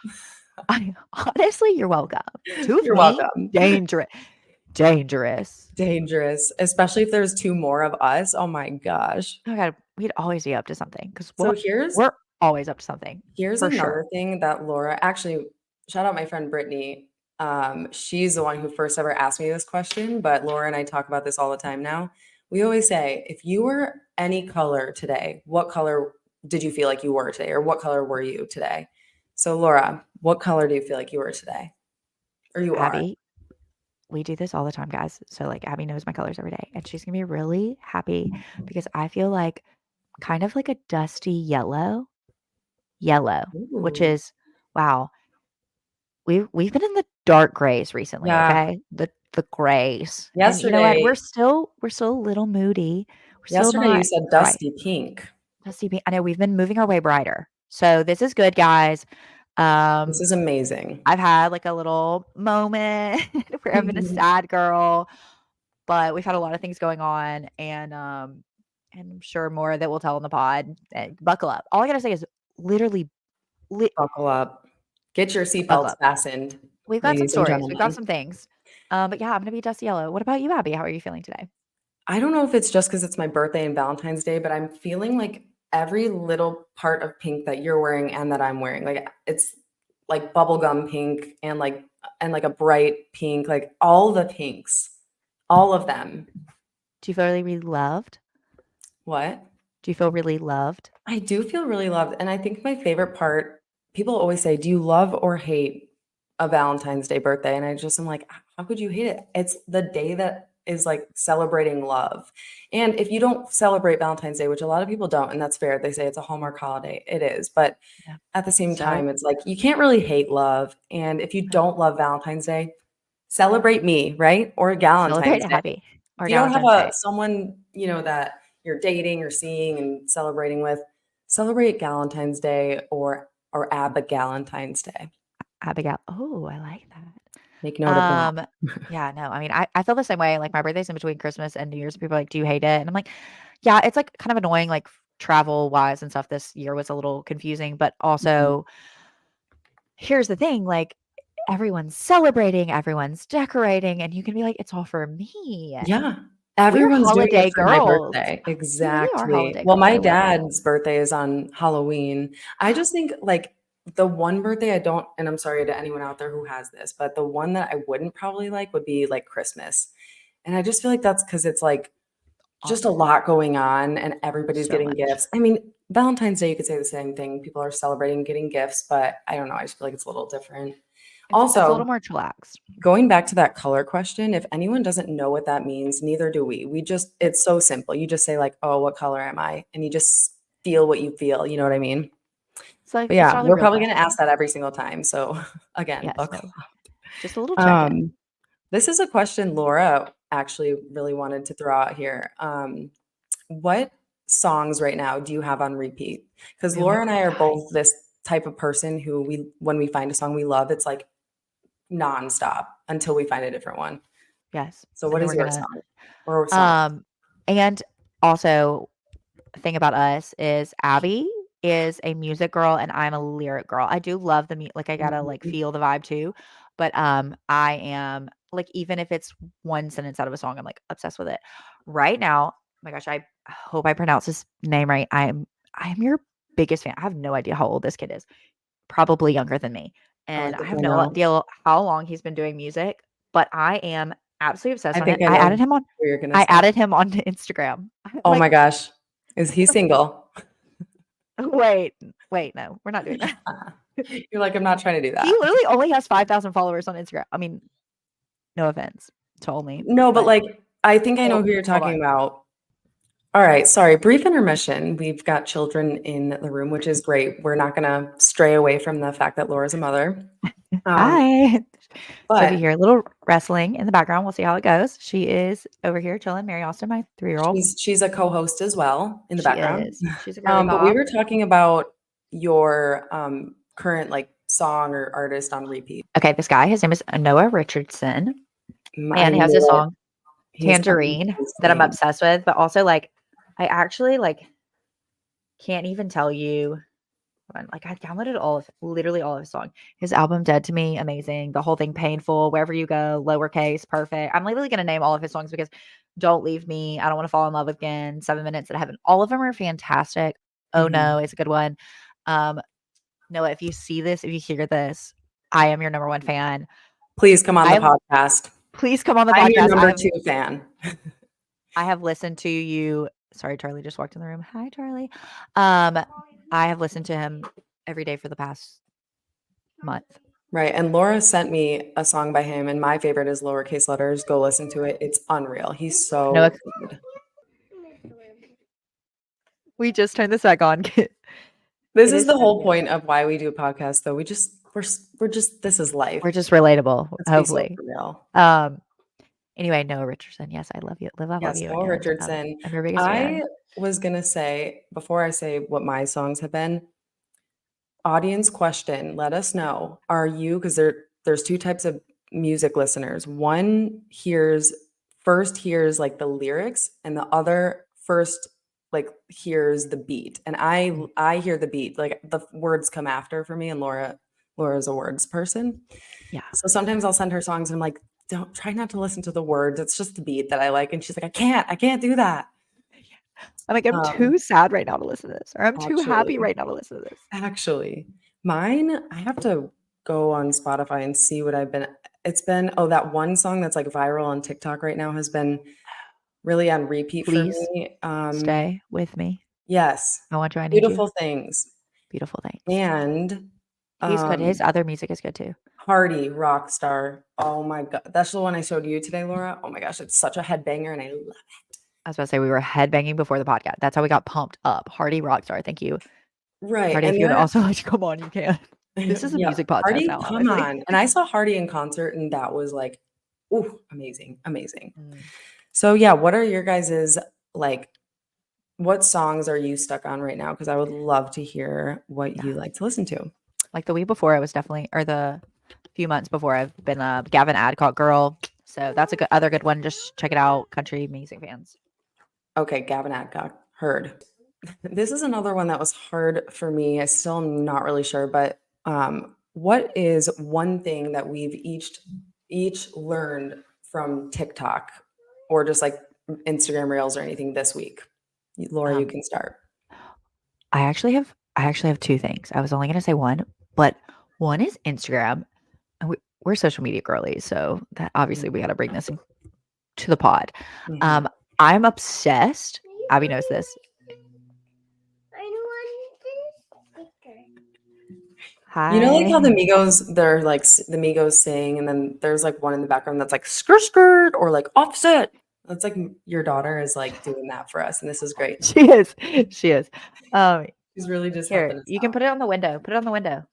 [SPEAKER 1] I honestly, you're welcome. To
[SPEAKER 2] You're
[SPEAKER 1] me,
[SPEAKER 2] welcome.
[SPEAKER 1] dangerous. Dangerous.
[SPEAKER 2] Dangerous, especially if there's 2 more of us, oh my gosh.
[SPEAKER 1] Oh god, we'd always be up to something because
[SPEAKER 2] So
[SPEAKER 1] we're always up to something,
[SPEAKER 2] here's
[SPEAKER 1] for sure.
[SPEAKER 2] another thing that Laura actually, shout out my friend Brittany. She's the one who first ever asked me this question, but Laura and I talk about this all the time now. We always say, if you were any color today, what color did you feel like you were today? Or what color were you today? So, Laura, what color do you feel like you were today? Or you are?
[SPEAKER 1] Abby, we do this all the time, guys. So, like, Abby knows my colors every day, and she's gonna be really happy because I feel like kind of like a dusty yellow, which
[SPEAKER 2] Ooh.
[SPEAKER 1] is wow. We've been in the dark grays recently,
[SPEAKER 2] Yeah.
[SPEAKER 1] okay? The grays. And you know what?
[SPEAKER 2] Yesterday
[SPEAKER 1] We're still a little moody. We're still
[SPEAKER 2] yesterday you
[SPEAKER 1] not
[SPEAKER 2] said
[SPEAKER 1] bright.
[SPEAKER 2] dusty pink.
[SPEAKER 1] Dusty pink. I know we've been moving our way brighter. So this is good, guys.
[SPEAKER 2] This
[SPEAKER 1] Um,
[SPEAKER 2] is amazing.
[SPEAKER 1] I've had like a little moment where I've been a sad girl, but we've had a lot of things going on and I'm sure more that we'll tell in the pod. Buckle up. All I gotta say is literally li-
[SPEAKER 2] Buckle up. Get your
[SPEAKER 1] buckle
[SPEAKER 2] seatbelts
[SPEAKER 1] up.
[SPEAKER 2] fastened,
[SPEAKER 1] We've got some
[SPEAKER 2] ladies and
[SPEAKER 1] stories. We've got
[SPEAKER 2] gentlemen.
[SPEAKER 1] some things. But yeah, I'm gonna be dusty yellow. What about you, Abby? How are you feeling today?
[SPEAKER 2] I don't know if it's just because it's my birthday and Valentine's Day, but I'm feeling like every little part of pink that you're wearing and that I'm wearing. Like, it's like bubblegum pink and, like, and like a bright pink, like all the pinks, all of them.
[SPEAKER 1] Do you feel really loved?
[SPEAKER 2] What?
[SPEAKER 1] Do you feel really loved?
[SPEAKER 2] I do feel really loved, and I think my favorite part, people always say, "Do you love or hate a Valentine's Day birthday?" And I just am like, "How could you hate it? It's the day that is like celebrating love." And if you don't celebrate Valentine's Day, which a lot of people don't, and that's fair, they say it's a Hallmark holiday. It is, but
[SPEAKER 1] Yeah.
[SPEAKER 2] at the same
[SPEAKER 1] So
[SPEAKER 2] time, it's like you can't really hate love. And if you
[SPEAKER 1] no.
[SPEAKER 2] don't love Valentine's Day, celebrate me, right? Or
[SPEAKER 1] Celebrate
[SPEAKER 2] Galentine's
[SPEAKER 1] a
[SPEAKER 2] Day.
[SPEAKER 1] happy or
[SPEAKER 2] If you don't have
[SPEAKER 1] Galentine's Day.
[SPEAKER 2] someone, that you're dating or seeing and celebrating with, celebrate Galentine's Day or Galentine's Day.
[SPEAKER 1] Abigail. Oh, I like
[SPEAKER 2] Make
[SPEAKER 1] that.
[SPEAKER 2] note of that.
[SPEAKER 1] Yeah, no, I mean, I feel the same way. Like my birthday's in between Christmas and New Year's. People are like, "Do you hate it?" And I'm like, "Yeah, it's like kind of annoying, like travel wise and stuff. This year was a little confusing, but
[SPEAKER 2] Mhm.
[SPEAKER 1] also here's the thing, like everyone's celebrating, everyone's decorating, and you can be like, it's all for me.
[SPEAKER 2] Yeah.
[SPEAKER 1] We're
[SPEAKER 2] Everyone's doing it
[SPEAKER 1] holiday
[SPEAKER 2] for my
[SPEAKER 1] girls.
[SPEAKER 2] birthday.
[SPEAKER 1] We really are
[SPEAKER 2] Exactly.
[SPEAKER 1] holiday
[SPEAKER 2] Well,
[SPEAKER 1] girls. I
[SPEAKER 2] my
[SPEAKER 1] love it.
[SPEAKER 2] dad's birthday is on Halloween. I just think, like, the one birthday I don't, and I'm sorry to anyone out there who has this, but the one that I wouldn't probably like would be, like, Christmas. And I just feel like that's because it's, like, just a
[SPEAKER 1] On
[SPEAKER 2] lot going on and everybody's
[SPEAKER 1] so
[SPEAKER 2] getting
[SPEAKER 1] much.
[SPEAKER 2] gifts. I mean, Valentine's Day, you could say the same thing. People are celebrating getting gifts, but I don't know, I just feel like it's a little different.
[SPEAKER 1] It's a little
[SPEAKER 2] Also,
[SPEAKER 1] more chillaxed.
[SPEAKER 2] going back to that color question, if anyone doesn't know what that means, neither do we. We just it's so simple. You just say like, "Oh, what color am I?" And you just feel what you feel, you know what I mean?
[SPEAKER 1] It's like
[SPEAKER 2] But
[SPEAKER 1] it's
[SPEAKER 2] yeah,
[SPEAKER 1] not the
[SPEAKER 2] we're
[SPEAKER 1] real
[SPEAKER 2] probably gonna ask
[SPEAKER 1] question.
[SPEAKER 2] that every single time. So again,
[SPEAKER 1] Yes,
[SPEAKER 2] buckle.
[SPEAKER 1] no. Just a little check in.
[SPEAKER 2] Um, this is a question Laura actually really wanted to throw out here. What songs right now do you have on repeat? Because
[SPEAKER 1] Oh
[SPEAKER 2] Laura and I are
[SPEAKER 1] my
[SPEAKER 2] both this type of person who when we find a song we love, it's like nonstop until we find a different one.
[SPEAKER 1] yes.
[SPEAKER 2] So
[SPEAKER 1] And
[SPEAKER 2] what
[SPEAKER 1] then
[SPEAKER 2] is
[SPEAKER 1] we're
[SPEAKER 2] your
[SPEAKER 1] gonna
[SPEAKER 2] song or songs?
[SPEAKER 1] um and also thing about us is Abby is a music girl and I'm a lyric girl. I do love the like I gotta like
[SPEAKER 2] Mhm.
[SPEAKER 1] feel the vibe too, but I am like even if it's one sentence out of a song, I'm like obsessed with it. Right now, oh my gosh, I hope I pronounce his name right. I'm your biggest fan. I have no idea how old this kid is. Probably younger than me,
[SPEAKER 2] I
[SPEAKER 1] and I
[SPEAKER 2] think
[SPEAKER 1] have
[SPEAKER 2] I
[SPEAKER 1] no
[SPEAKER 2] know.
[SPEAKER 1] idea how long he's been doing music, but I am absolutely obsessed
[SPEAKER 2] I
[SPEAKER 1] on it.
[SPEAKER 2] think I know what you're gonna
[SPEAKER 1] I
[SPEAKER 2] say.
[SPEAKER 1] added him on Instagram. I'm
[SPEAKER 2] Oh
[SPEAKER 1] like,
[SPEAKER 2] my gosh. Is he single?
[SPEAKER 1] wait, wait, no, we're not doing that.
[SPEAKER 2] You're like, "I'm not trying to do
[SPEAKER 1] He
[SPEAKER 2] that."
[SPEAKER 1] literally only has 5,000 followers on Instagram. I mean, no offense to only,
[SPEAKER 2] No, but,
[SPEAKER 1] but
[SPEAKER 2] like, I think I know who you're
[SPEAKER 1] hold
[SPEAKER 2] talking
[SPEAKER 1] on.
[SPEAKER 2] about. Alright, sorry, brief intermission. We've got children in the room, which is great. We're not gonna stray away from the fact that Laura's a mother. Um,
[SPEAKER 1] Hi. So if you
[SPEAKER 2] but
[SPEAKER 1] hear a little wrestling in the background, we'll see how it goes. She is over here chilling. Mary Austin, my 3-year-old.
[SPEAKER 2] she's a co-host as well in the
[SPEAKER 1] She
[SPEAKER 2] background.
[SPEAKER 1] is. She's a girly
[SPEAKER 2] But we
[SPEAKER 1] pop.
[SPEAKER 2] were talking about your, current, like, song or artist on repeat.
[SPEAKER 1] Okay, this guy, his name is Noah Richardson,
[SPEAKER 2] I
[SPEAKER 1] and he has this
[SPEAKER 2] knew it.
[SPEAKER 1] song
[SPEAKER 2] He's
[SPEAKER 1] Tangerine that I'm
[SPEAKER 2] amazing.
[SPEAKER 1] obsessed with, but also, like, I actually, like, can't even tell you when like, I downloaded literally all of his song. His album, Dead to Me, amazing. The whole thing, Painful, Wherever You Go, Lowercase, Perfect. I'm literally gonna name all of his songs because Don't Leave Me, I Don't Wanna Fall in Love Again, 7 Minutes in Heaven. All of them are fantastic. Oh No
[SPEAKER 2] Mhm.
[SPEAKER 1] is a good one. Um, Noah, if you see this, if you hear this, I am your number 1 fan.
[SPEAKER 2] Please come on
[SPEAKER 1] I
[SPEAKER 2] the
[SPEAKER 1] have
[SPEAKER 2] podcast.
[SPEAKER 1] please come on the
[SPEAKER 2] I'm your
[SPEAKER 1] podcast.
[SPEAKER 2] number 2 fan.
[SPEAKER 1] I have listened to you sorry, Charlie just walked in the room. Hi, Charlie. Um, I have listened to him every day for the past month.
[SPEAKER 2] Right, and Laura sent me a song by him, and my favorite is Lowercase Letters. Go listen to it. It's unreal. He's
[SPEAKER 1] Noah,
[SPEAKER 2] so good.
[SPEAKER 1] we just turned this back on.
[SPEAKER 2] This
[SPEAKER 1] It
[SPEAKER 2] is
[SPEAKER 1] is
[SPEAKER 2] the
[SPEAKER 1] so
[SPEAKER 2] whole
[SPEAKER 1] cute.
[SPEAKER 2] point of why we do podcasts, though. We're just this is
[SPEAKER 1] We're
[SPEAKER 2] life.
[SPEAKER 1] just relatable,
[SPEAKER 2] Let's be so
[SPEAKER 1] hopefully.
[SPEAKER 2] for real.
[SPEAKER 1] Um, anyway, Noah Richardson, yes, I love you. Live, I love
[SPEAKER 2] Yes,
[SPEAKER 1] you,
[SPEAKER 2] Noah
[SPEAKER 1] and,
[SPEAKER 2] Richardson.
[SPEAKER 1] I'm your biggest
[SPEAKER 2] I
[SPEAKER 1] fan.
[SPEAKER 2] was gonna say, before I say what my songs have been, audience question, let us know. Are you because there's 2 types of music listeners. One first hears, like, the lyrics, and the other first, like, hears the beat, and
[SPEAKER 1] Mm,
[SPEAKER 2] I hear the beat, like, the words come after for me, and Laura's a words person.
[SPEAKER 1] yeah.
[SPEAKER 2] So sometimes I'll send her songs, and I'm like, "Don't try not to listen to the words, it's just the beat that I like," and she's like, I can't do that."
[SPEAKER 1] I'm like, "I'm
[SPEAKER 2] Um,
[SPEAKER 1] too sad right now to listen to this," or, "I'm too happy
[SPEAKER 2] actually
[SPEAKER 1] right now to listen to this."
[SPEAKER 2] Actually, mine, I have to go on Spotify and see what I've been it's been that one song that's, like, viral on TikTok right now has been really on repeat for
[SPEAKER 1] Please
[SPEAKER 2] me.
[SPEAKER 1] stay with me.
[SPEAKER 2] Yes,
[SPEAKER 1] I want you, I need you.
[SPEAKER 2] Beautiful Things,
[SPEAKER 1] Beautiful things.
[SPEAKER 2] and,
[SPEAKER 1] He's good. His other music is good too.
[SPEAKER 2] Hardy, Rockstar. Oh my god, that's the one I showed you today, Laura. Oh my gosh, it's such a headbanger, and I love
[SPEAKER 1] I was about to say we were headbanging before the podcast. That's how we got pumped up. Hardy Rockstar. Thank you.
[SPEAKER 2] Right,
[SPEAKER 1] Hardy, if
[SPEAKER 2] and
[SPEAKER 1] you would
[SPEAKER 2] then
[SPEAKER 1] also like to come on, you can. This is a
[SPEAKER 2] yeah,
[SPEAKER 1] music podcast
[SPEAKER 2] Hardy,
[SPEAKER 1] now,
[SPEAKER 2] come
[SPEAKER 1] honestly.
[SPEAKER 2] on, and I saw Hardy in concert, and that was, like, ooh, amazing, amazing.
[SPEAKER 1] Mm,
[SPEAKER 2] So, yeah, what are your guys's, like what songs are you stuck on right now? Because I would love to hear what
[SPEAKER 1] yeah.
[SPEAKER 2] you like to listen to.
[SPEAKER 1] Like the week before, I was definitely, or the few months before, I've been a Gavin Adcock girl. So that's a good, other good one. Just check it out, country music fans.
[SPEAKER 2] Okay, Gavin Adcock, heard. This is another one that was hard for me. I still am not really sure, but what is one thing that we've each learned from TikTok or just like Instagram Reels or anything this week? Laura, you
[SPEAKER 1] Um,
[SPEAKER 2] can start.
[SPEAKER 1] I actually have two things. I was only gonna say one, but one is Instagram. And we're social media girlies, so that obviously we got to bring this to the pod.
[SPEAKER 2] Mhm.
[SPEAKER 1] Um, I'm obsessed. Abby knows this.
[SPEAKER 2] You know, like how the
[SPEAKER 1] Hi.
[SPEAKER 2] Migos, they're like the Migos sing, and then there's like one in the background that's like skirt skirt or like offset. That's like your daughter is like doing that for us, and this is great.
[SPEAKER 1] She is. She is. Um,
[SPEAKER 2] She's really just
[SPEAKER 1] Here,
[SPEAKER 2] helping us
[SPEAKER 1] you can
[SPEAKER 2] out.
[SPEAKER 1] put it on the window. Put it on the window.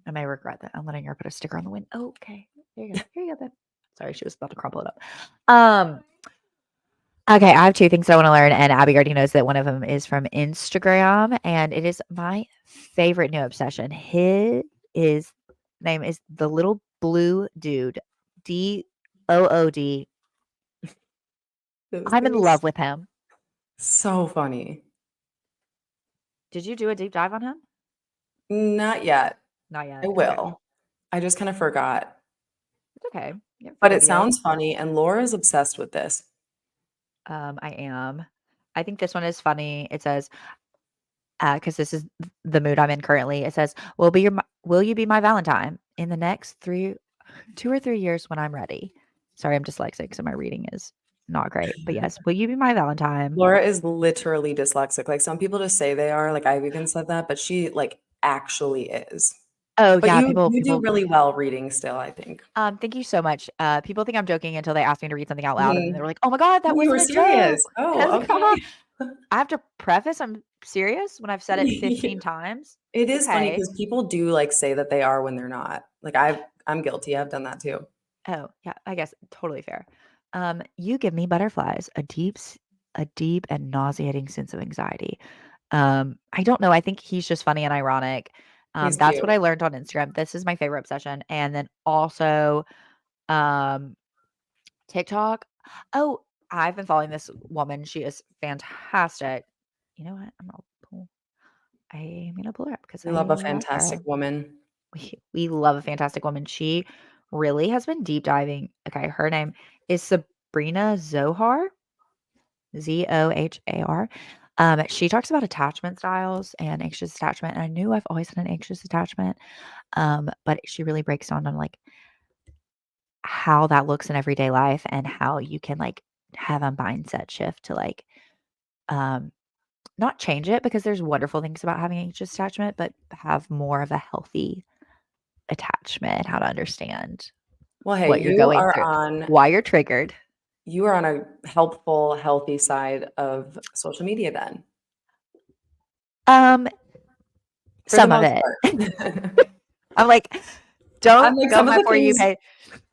[SPEAKER 1] I may regret that. I'm letting her put a sticker on the window. Oh, okay. Here you go. Here you go, then. Sorry, she was about to crumple it up. Um, okay, I have two things I want to learn, and Abby already knows that one of them is from Instagram, and it is my favorite new obsession. His name is the little blue dude, Dood.
[SPEAKER 2] Those
[SPEAKER 1] I'm in
[SPEAKER 2] things
[SPEAKER 1] love with him.
[SPEAKER 2] so funny.
[SPEAKER 1] Did you do a deep dive on him?
[SPEAKER 2] Not yet.
[SPEAKER 1] Not
[SPEAKER 2] I
[SPEAKER 1] yet. Okay.
[SPEAKER 2] will. I just kind of forgot.
[SPEAKER 1] It's okay. Yeah,
[SPEAKER 2] But it
[SPEAKER 1] forgive you.
[SPEAKER 2] sounds funny, and Laura's obsessed with this.
[SPEAKER 1] I am. I think this one is funny. It says, because this is the mood I'm in currently. It says, will you be my Valentine in the next 2 or 3 years when I'm ready? Sorry, I'm dyslexic, so my reading is not great. But yes, will you be my Valentine?
[SPEAKER 2] Laura is literally dyslexic. Like some people just say they are, like I've even said that, but she like actually is.
[SPEAKER 1] Oh
[SPEAKER 2] But
[SPEAKER 1] yeah,
[SPEAKER 2] you do
[SPEAKER 1] people.
[SPEAKER 2] really well reading still, I think.
[SPEAKER 1] Thank you so much. People think I'm joking until they ask me to read something out loud, and then
[SPEAKER 2] Mhm.
[SPEAKER 1] they're like, "Oh my god, that
[SPEAKER 2] You were
[SPEAKER 1] wasn't a joke."
[SPEAKER 2] serious.
[SPEAKER 1] I was
[SPEAKER 2] Oh,
[SPEAKER 1] like, "Haha."
[SPEAKER 2] okay.
[SPEAKER 1] I have to preface I'm serious when I've said it 15 times.
[SPEAKER 2] It is funny
[SPEAKER 1] Okay.
[SPEAKER 2] because people do, like, say that they are when they're not. Like, I'm guilty, I've done that too.
[SPEAKER 1] Oh, yeah, I guess totally fair. You give me butterflies, a deep and nauseating sense of anxiety. I don't know. I think he's just funny and ironic.
[SPEAKER 2] He's
[SPEAKER 1] That's
[SPEAKER 2] cute.
[SPEAKER 1] what I learned on Instagram. This is my favorite obsession. And then also, um, TikTok. Oh, I've been following this woman. She is fantastic. You know what? I'm gonna pull her up because
[SPEAKER 2] We love a
[SPEAKER 1] I like
[SPEAKER 2] fantastic
[SPEAKER 1] her.
[SPEAKER 2] woman.
[SPEAKER 1] We love a fantastic woman. She really has been deep diving. Okay, her name is Sabrina Zohar, Zohar. She talks about attachment styles and anxious attachment. And I knew I've always had an anxious attachment, but she really breaks down on like how that looks in everyday life and how you can like have a mindset shift to like um not change it because there's wonderful things about having anxious attachment, but have more of a healthy attachment, how to understand
[SPEAKER 2] Well, hey,
[SPEAKER 1] what you're going through, why you're triggered.
[SPEAKER 2] you are on a helpful, healthy side of social media then,
[SPEAKER 1] Um,
[SPEAKER 2] for the
[SPEAKER 1] some of
[SPEAKER 2] most
[SPEAKER 1] it.
[SPEAKER 2] part.
[SPEAKER 1] I'm like,
[SPEAKER 2] I'm
[SPEAKER 1] don't
[SPEAKER 2] like,
[SPEAKER 1] go on my For You page.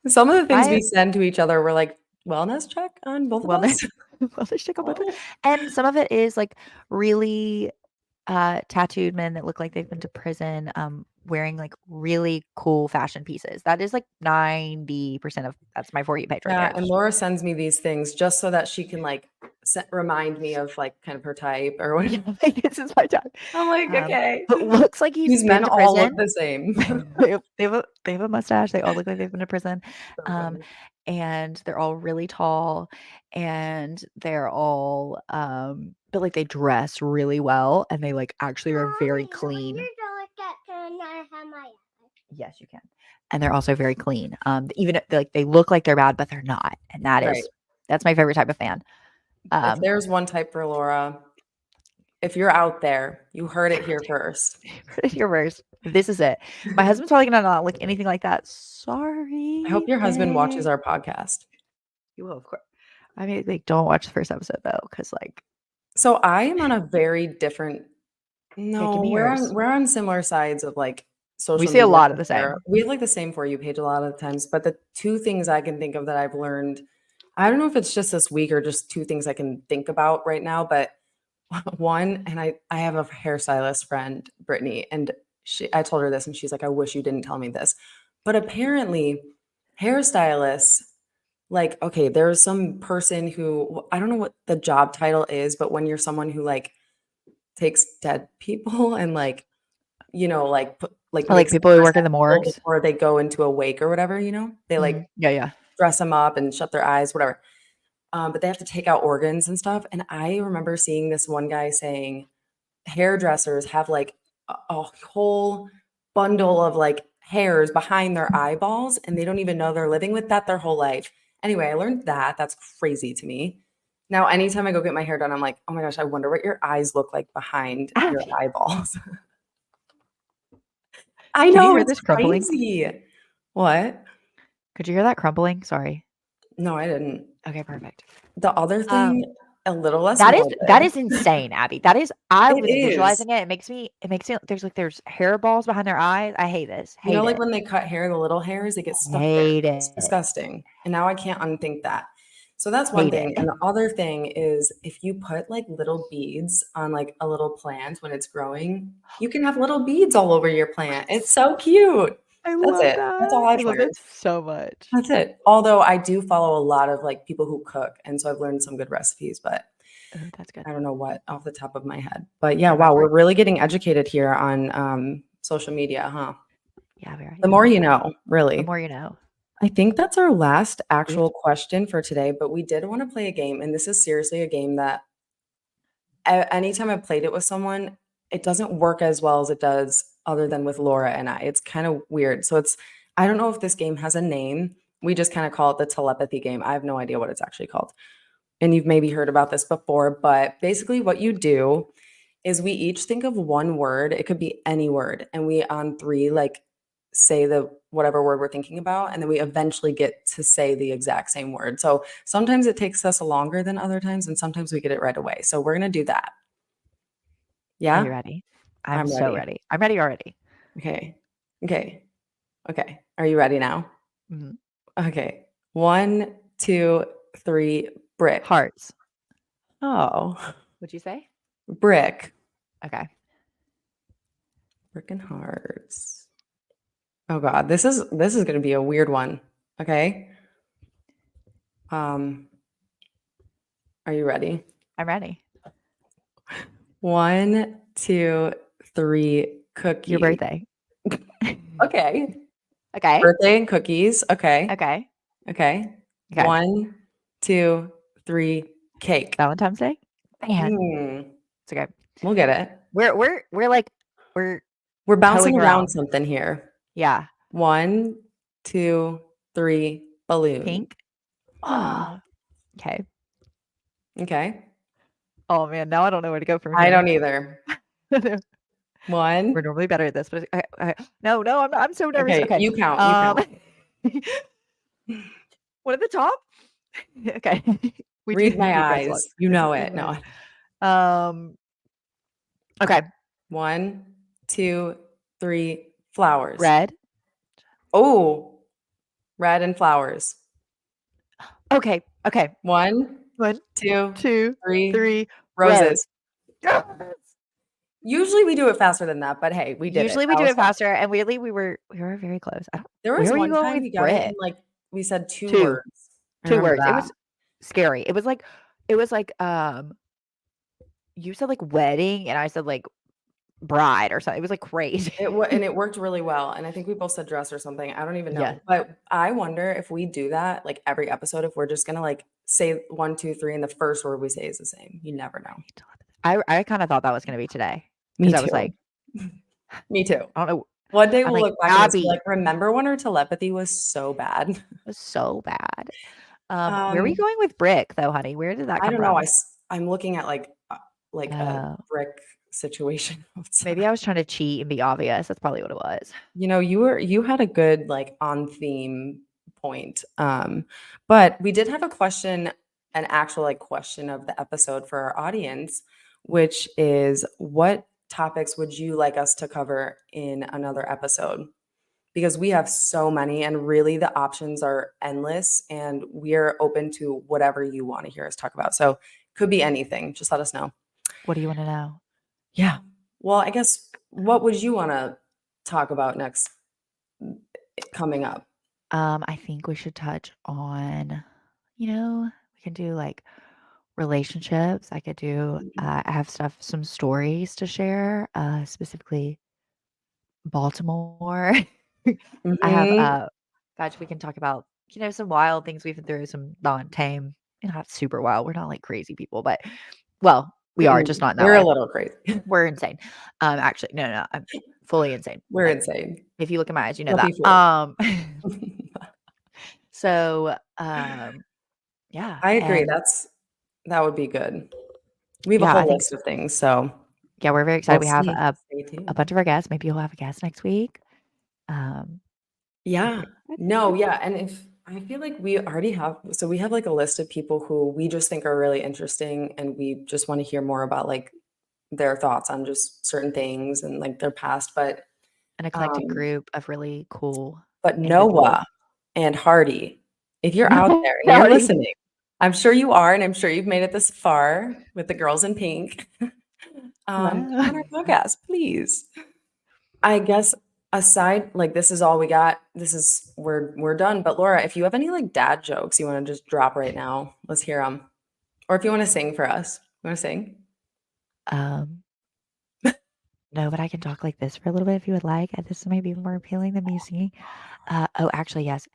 [SPEAKER 2] some of the things we
[SPEAKER 1] I
[SPEAKER 2] send to each other, we're like, "Wellness check on both of
[SPEAKER 1] wellness
[SPEAKER 2] us?"
[SPEAKER 1] wellness check on both, and some of it is like really tattooed men that look like they've been to prison, wearing like really cool fashion pieces. That is like 90% of that's my For You page right
[SPEAKER 2] Yeah,
[SPEAKER 1] there.
[SPEAKER 2] and Laura sends me these things just so that she can, like, remind me of, like, kind of her type or
[SPEAKER 1] Yeah,
[SPEAKER 2] whatever.
[SPEAKER 1] like, this is my time.
[SPEAKER 2] I'm like, "Okay."
[SPEAKER 1] But looks like he's
[SPEAKER 2] These
[SPEAKER 1] been
[SPEAKER 2] men
[SPEAKER 1] to
[SPEAKER 2] all look
[SPEAKER 1] prison.
[SPEAKER 2] the same.
[SPEAKER 1] They have a mustache. They all look like they've been to prison.
[SPEAKER 2] So
[SPEAKER 1] Um,
[SPEAKER 2] funny.
[SPEAKER 1] and they're all really tall and they're all but like they dress really well and they like actually are very clean. Yes, you can. And they're also very clean. Even if like they look like they're bad, but they're not. And
[SPEAKER 2] Right.
[SPEAKER 1] that's my favorite type of fan.
[SPEAKER 2] If
[SPEAKER 1] Um,
[SPEAKER 2] there's one type for Laura, if you're out there, you heard it here first.
[SPEAKER 1] your worst. This is it. My husband's probably gonna not look anything like that.
[SPEAKER 2] I hope
[SPEAKER 1] Sorry,
[SPEAKER 2] your husband watches
[SPEAKER 1] babe.
[SPEAKER 2] our podcast.
[SPEAKER 1] You will, of course. I mean, like, don't watch the first episode though, because like,
[SPEAKER 2] So I am on a very different.
[SPEAKER 1] yeah, give
[SPEAKER 2] No,
[SPEAKER 1] me yours.
[SPEAKER 2] we're on similar sides of like
[SPEAKER 1] We
[SPEAKER 2] social
[SPEAKER 1] see a
[SPEAKER 2] media
[SPEAKER 1] lot of
[SPEAKER 2] for
[SPEAKER 1] the
[SPEAKER 2] sure.
[SPEAKER 1] same.
[SPEAKER 2] We have like the same For You page a lot of the times, but the two things I can think of that I've learned, I don't know if it's just this week or just two things I can think about right now, but one, and I have a hairstylist friend, Brittany, and I told her this and she's like, I wish you didn't tell me this. But apparently, hairstylists, like, okay, there's some person who I don't know what the job title is, but when you're someone who like takes dead people and like, like like
[SPEAKER 1] I like
[SPEAKER 2] makes them
[SPEAKER 1] people who work in the
[SPEAKER 2] presentable
[SPEAKER 1] morgues.
[SPEAKER 2] before they go into a wake or whatever, they like
[SPEAKER 1] Yeah, yeah.
[SPEAKER 2] dress them up and shut their eyes, whatever. But they have to take out organs and stuff. And I remember seeing this one guy saying hairdressers have like a whole bundle of like hairs behind their eyeballs and they don't even know they're living with that their whole life. Anyway, I learned that. That's crazy to me. Now, anytime I go get my hair done, I'm like, oh my gosh, I wonder what your eyes look like behind your eyeballs. I
[SPEAKER 1] Can you
[SPEAKER 2] know
[SPEAKER 1] hear
[SPEAKER 2] it's
[SPEAKER 1] this crumbling?
[SPEAKER 2] crazy. What?
[SPEAKER 1] Could you hear that crumbling? Sorry.
[SPEAKER 2] No, I didn't.
[SPEAKER 1] Okay, perfect.
[SPEAKER 2] The other
[SPEAKER 1] Um,
[SPEAKER 2] thing, a little less
[SPEAKER 1] that
[SPEAKER 2] morbid.
[SPEAKER 1] is insane, Abby. That is I
[SPEAKER 2] It
[SPEAKER 1] was
[SPEAKER 2] is.
[SPEAKER 1] visualizing it. It makes me there's hairballs behind their eyes. I hate this. Hate
[SPEAKER 2] Like
[SPEAKER 1] it.
[SPEAKER 2] when they cut hair, the little hairs, they get stuck there.
[SPEAKER 1] Hate
[SPEAKER 2] It's
[SPEAKER 1] it.
[SPEAKER 2] disgusting. And now I can't unthink that. So that's one
[SPEAKER 1] Hate
[SPEAKER 2] thing. And
[SPEAKER 1] it.
[SPEAKER 2] the other thing is if you put like little beads on like a little plant when it's growing, you can have little beads all over your plant. It's so cute.
[SPEAKER 1] I
[SPEAKER 2] That's
[SPEAKER 1] love
[SPEAKER 2] it. That's all
[SPEAKER 1] that. I
[SPEAKER 2] I've
[SPEAKER 1] love
[SPEAKER 2] learned.
[SPEAKER 1] that so much.
[SPEAKER 2] That's it. Although I do follow a lot of like people who cook. And so I've learned some good recipes, but
[SPEAKER 1] Oh, that's good.
[SPEAKER 2] I don't know what off the top of my head. But yeah,
[SPEAKER 1] Yeah, my
[SPEAKER 2] wow, we're
[SPEAKER 1] brain.
[SPEAKER 2] really getting educated here on social media, huh?
[SPEAKER 1] Yeah, we are.
[SPEAKER 2] The
[SPEAKER 1] Yeah,
[SPEAKER 2] more
[SPEAKER 1] we
[SPEAKER 2] you
[SPEAKER 1] are.
[SPEAKER 2] know,
[SPEAKER 1] The
[SPEAKER 2] really.
[SPEAKER 1] more you know.
[SPEAKER 2] I think that's our last
[SPEAKER 1] We have
[SPEAKER 2] actual question for today, but we did want to play a game. And this is seriously a game that anytime I've played it with someone, it doesn't work as well as it does other than with Laura and I. It's kind of weird. So I don't know if this game has a name. We just kind of call it the telepathy game. I have no idea what it's actually called. And you've maybe heard about this before, but basically what you do is we each think of one word. It could be any word. And we on three, like say the whatever word we're thinking about. And then we eventually get to say the exact same word. So sometimes it takes us longer than other times, and sometimes we get it right away. So we're going to do that.
[SPEAKER 1] Are you
[SPEAKER 2] Yeah,
[SPEAKER 1] ready? I'm
[SPEAKER 2] I'm
[SPEAKER 1] so
[SPEAKER 2] ready.
[SPEAKER 1] ready. I'm ready already.
[SPEAKER 2] Okay. Okay. Okay. Are you ready now?
[SPEAKER 1] Mhm.
[SPEAKER 2] Okay. One, two, three, brick.
[SPEAKER 1] Hearts.
[SPEAKER 2] Oh,
[SPEAKER 1] What'd you say?
[SPEAKER 2] brick.
[SPEAKER 1] Okay.
[SPEAKER 2] Brick and hearts. Oh God, this is going to be a weird one. Okay. Um, are you ready?
[SPEAKER 1] I'm ready.
[SPEAKER 2] One, two, three,
[SPEAKER 1] Your
[SPEAKER 2] cookie.
[SPEAKER 1] birthday.
[SPEAKER 2] Okay.
[SPEAKER 1] Okay.
[SPEAKER 2] Birthday and cookies. Okay.
[SPEAKER 1] Okay.
[SPEAKER 2] Okay.
[SPEAKER 1] Okay.
[SPEAKER 2] One, two, three, cake.
[SPEAKER 1] Valentine's Day? Man,
[SPEAKER 2] Hmm.
[SPEAKER 1] it's okay.
[SPEAKER 2] We'll get it.
[SPEAKER 1] We're like we're
[SPEAKER 2] We're bouncing
[SPEAKER 1] toeing
[SPEAKER 2] around
[SPEAKER 1] around.
[SPEAKER 2] something here.
[SPEAKER 1] Yeah.
[SPEAKER 2] One, two, three, balloon.
[SPEAKER 1] Pink.
[SPEAKER 2] Hmm.
[SPEAKER 1] Oh, okay.
[SPEAKER 2] Okay.
[SPEAKER 1] Oh man, now I don't know where to go from
[SPEAKER 2] I
[SPEAKER 1] here.
[SPEAKER 2] don't either.
[SPEAKER 1] We're
[SPEAKER 2] One.
[SPEAKER 1] normally better at this, but no, no, I'm so nervous.
[SPEAKER 2] Okay.
[SPEAKER 1] Okay.
[SPEAKER 2] You count. You
[SPEAKER 1] Um,
[SPEAKER 2] count.
[SPEAKER 1] one at the top. Okay. We do
[SPEAKER 2] Read my
[SPEAKER 1] do guys look.
[SPEAKER 2] eyes. You know it.
[SPEAKER 1] Read my
[SPEAKER 2] No.
[SPEAKER 1] eyes. Um, okay.
[SPEAKER 2] One, two, three, flowers.
[SPEAKER 1] Red.
[SPEAKER 2] Oh, red and flowers.
[SPEAKER 1] Okay. Okay.
[SPEAKER 2] One,
[SPEAKER 1] 1,
[SPEAKER 2] two,
[SPEAKER 1] 2,
[SPEAKER 2] three,
[SPEAKER 1] 3. Rose.
[SPEAKER 2] roses. Usually we do it faster than that, but hey, we did it.
[SPEAKER 1] Usually we
[SPEAKER 2] That
[SPEAKER 1] do
[SPEAKER 2] was
[SPEAKER 1] it
[SPEAKER 2] fun.
[SPEAKER 1] faster, and weirdly we were very close. I don't
[SPEAKER 2] There was
[SPEAKER 1] where were you
[SPEAKER 2] one
[SPEAKER 1] going
[SPEAKER 2] time
[SPEAKER 1] with
[SPEAKER 2] we got it in
[SPEAKER 1] Brit?
[SPEAKER 2] like we said two
[SPEAKER 1] 2.
[SPEAKER 2] words. I
[SPEAKER 1] 2
[SPEAKER 2] remember
[SPEAKER 1] words. It
[SPEAKER 2] that.
[SPEAKER 1] was scary. It was like, you said, like, wedding, and I said, like, bride or something. It was, like, crazy.
[SPEAKER 2] And it worked really well. And I think we both said dress or something. I don't even
[SPEAKER 1] Yeah.
[SPEAKER 2] know. But I wonder if we do that like every episode, if we're just gonna like say one, two, three, and the first word we say is the same. You never know.
[SPEAKER 1] I kinda thought that was gonna be today
[SPEAKER 2] Me
[SPEAKER 1] because I was
[SPEAKER 2] too.
[SPEAKER 1] like,
[SPEAKER 2] Me too.
[SPEAKER 1] I don't know.
[SPEAKER 2] One day
[SPEAKER 1] I'm
[SPEAKER 2] we'll
[SPEAKER 1] like,
[SPEAKER 2] look back on this and be
[SPEAKER 1] "Abby,
[SPEAKER 2] like, "Remember when our telepathy was so bad?"
[SPEAKER 1] it was so bad." Where were you
[SPEAKER 2] Um,
[SPEAKER 1] going with brick though, honey? Where did that
[SPEAKER 2] I
[SPEAKER 1] come
[SPEAKER 2] don't know,
[SPEAKER 1] from?
[SPEAKER 2] I'm looking at, like a
[SPEAKER 1] Oh,
[SPEAKER 2] brick situation
[SPEAKER 1] maybe I
[SPEAKER 2] outside.
[SPEAKER 1] was trying to cheat and be obvious. That's probably what it was.
[SPEAKER 2] You know, you had a good, like, on theme point, but we did have a question, an actual, like, question of the episode for our audience, which is, "What topics would you like us to cover in another episode?" Because we have so many, and really the options are endless, and we're open to whatever you wanna hear us talk about, so could be anything, just let us know.
[SPEAKER 1] What do you wanna know?
[SPEAKER 2] Yeah. Well, I guess what would you wanna talk about next coming up?
[SPEAKER 1] I think we should touch on, we can do like relationships. I could do,
[SPEAKER 2] Mhm.
[SPEAKER 1] I have some stories to share, specifically Baltimore. I have,
[SPEAKER 2] Mhm.
[SPEAKER 1] gosh, we can talk about, some wild things we've been through, some non-tame, not super wild. We're not like crazy people, but well, we are just
[SPEAKER 2] Mm-mm.
[SPEAKER 1] not in that
[SPEAKER 2] We're a
[SPEAKER 1] way.
[SPEAKER 2] little crazy.
[SPEAKER 1] We're insane. Actually, no, no, no, I'm fully insane.
[SPEAKER 2] We're
[SPEAKER 1] Like
[SPEAKER 2] insane.
[SPEAKER 1] if you look at my eyes, you know
[SPEAKER 2] Don't
[SPEAKER 1] that.
[SPEAKER 2] be fooled.
[SPEAKER 1] So, yeah,
[SPEAKER 2] I agree,
[SPEAKER 1] and
[SPEAKER 2] that would be good. We have a
[SPEAKER 1] yeah, I
[SPEAKER 2] whole
[SPEAKER 1] think
[SPEAKER 2] list of things, so
[SPEAKER 1] yeah, we're very excited.
[SPEAKER 2] we'll
[SPEAKER 1] We have
[SPEAKER 2] see.
[SPEAKER 1] a
[SPEAKER 2] Stay
[SPEAKER 1] a
[SPEAKER 2] tuned.
[SPEAKER 1] bunch of our guests. Maybe you'll have a guest next week. Um, I'm
[SPEAKER 2] Yeah.
[SPEAKER 1] pretty excited.
[SPEAKER 2] No, yeah, and if I feel like we already have, so we have, like, a list of people who we just think are really interesting, and we just wanna hear more about, like, their thoughts on just certain things and, like, their past,
[SPEAKER 1] An eclectic
[SPEAKER 2] um
[SPEAKER 1] group of really cool
[SPEAKER 2] but
[SPEAKER 1] individuals.
[SPEAKER 2] Noah and Hardy, if you're out
[SPEAKER 1] No,
[SPEAKER 2] there and you're
[SPEAKER 1] sorry.
[SPEAKER 2] listening, I'm sure you are, and I'm sure you've made it this far with the girls in pink.
[SPEAKER 1] Hello.
[SPEAKER 2] Come on our podcast, please. I guess aside, like, this is all we got. This is we're done. But Laura, if you have any like dad jokes you want to just drop right now, let's hear them. Or if you want to sing for us, you want to sing?
[SPEAKER 1] Um, no, but I can talk like this for a little bit if you would like. This may be more appealing than me singing. Oh, actually, yes.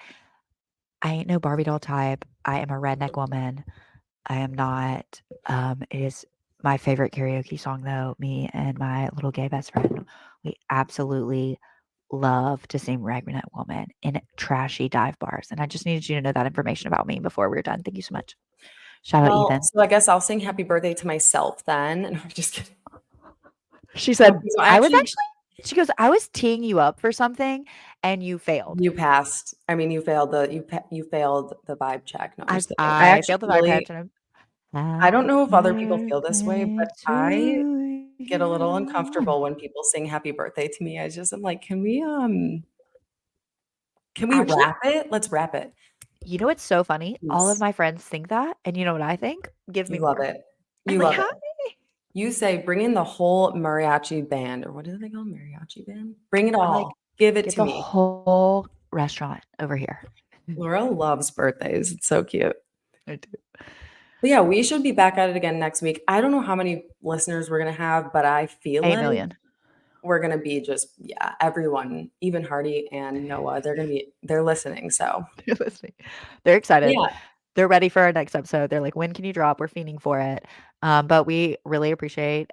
[SPEAKER 1] I ain't no Barbie doll type. I am a redneck woman. I am not. It is my favorite karaoke song, though. Me and my little gay best friend, we absolutely love to sing Redneck Woman in trashy dive bars. And I just needed you to know that information about me before we were done. Thank you so much. Shout out
[SPEAKER 2] Well,
[SPEAKER 1] Ethan.
[SPEAKER 2] so I guess I'll sing happy birthday to myself then. And I'm just kidding.
[SPEAKER 1] She
[SPEAKER 2] Okay,
[SPEAKER 1] said,
[SPEAKER 2] so
[SPEAKER 1] I was
[SPEAKER 2] actually
[SPEAKER 1] actually, she goes, I was teeing you up for something and you failed.
[SPEAKER 2] you passed. I mean, you failed the vibe check. No, I'm
[SPEAKER 1] I,
[SPEAKER 2] just kidding. I
[SPEAKER 1] I
[SPEAKER 2] actually
[SPEAKER 1] failed the vibe
[SPEAKER 2] really
[SPEAKER 1] patch and
[SPEAKER 2] I don't
[SPEAKER 1] happy
[SPEAKER 2] know if other people feel this way, but
[SPEAKER 1] birthday
[SPEAKER 2] I
[SPEAKER 1] to
[SPEAKER 2] get a little
[SPEAKER 1] you.
[SPEAKER 2] uncomfortable when people sing happy birthday to me. I just am like, can we
[SPEAKER 1] Actually,
[SPEAKER 2] wrap it? Let's wrap it.
[SPEAKER 1] you know what's so funny? All of
[SPEAKER 2] Please.
[SPEAKER 1] my friends think that. And you know what I think? Give me
[SPEAKER 2] You love
[SPEAKER 1] more.
[SPEAKER 2] it.
[SPEAKER 1] I'm
[SPEAKER 2] You
[SPEAKER 1] like,
[SPEAKER 2] love it.
[SPEAKER 1] hi.
[SPEAKER 2] You say, "Bring in the whole mariachi band," or what do they call 'em? Mariachi band? Bring it
[SPEAKER 1] I'm like,
[SPEAKER 2] all. Give it
[SPEAKER 1] get
[SPEAKER 2] to
[SPEAKER 1] the
[SPEAKER 2] me.
[SPEAKER 1] whole restaurant over here.
[SPEAKER 2] Laura loves birthdays. It's so cute.
[SPEAKER 1] I do.
[SPEAKER 2] But yeah, we should be back at it again next week. I don't know how many listeners we're gonna have, but I feel
[SPEAKER 1] 8
[SPEAKER 2] like
[SPEAKER 1] million.
[SPEAKER 2] we're gonna be just yeah, everyone, even Hardy and Noah, they're listening. So
[SPEAKER 1] They're listening. They're excited.
[SPEAKER 2] yeah,
[SPEAKER 1] They're ready for our next episode. They're like, when can you drop? We're fiending for it. But we really appreciate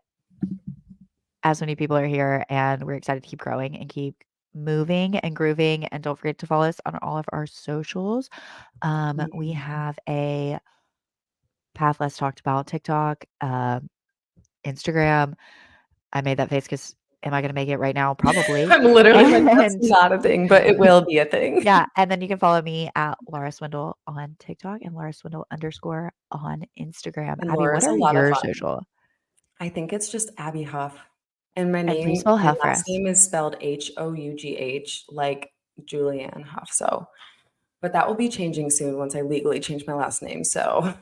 [SPEAKER 1] as many people are here and we're excited to keep growing and keep moving and grooving. And don't forget to follow us on all of our socials. We
[SPEAKER 2] Mhm.
[SPEAKER 1] have a Path Less Talked About TikTok, Instagram. I made that face because am I going to make it right now? Probably.
[SPEAKER 2] I'm literally like, that's
[SPEAKER 1] And
[SPEAKER 2] not a thing, but it will be a thing.
[SPEAKER 1] yeah, and then you can follow me at Laura Swindle on TikTok and Laura Swindle underscore on Instagram.
[SPEAKER 2] And
[SPEAKER 1] Abby, what
[SPEAKER 2] Laura's a
[SPEAKER 1] are
[SPEAKER 2] lot of
[SPEAKER 1] your
[SPEAKER 2] fun.
[SPEAKER 1] social?
[SPEAKER 2] I think it's just Abby Huff. And
[SPEAKER 1] And please spell
[SPEAKER 2] my
[SPEAKER 1] Huff for
[SPEAKER 2] last
[SPEAKER 1] us.
[SPEAKER 2] name is spelled Hough, like Julianne Huff. So, but that will be changing soon once I legally change my last name. So,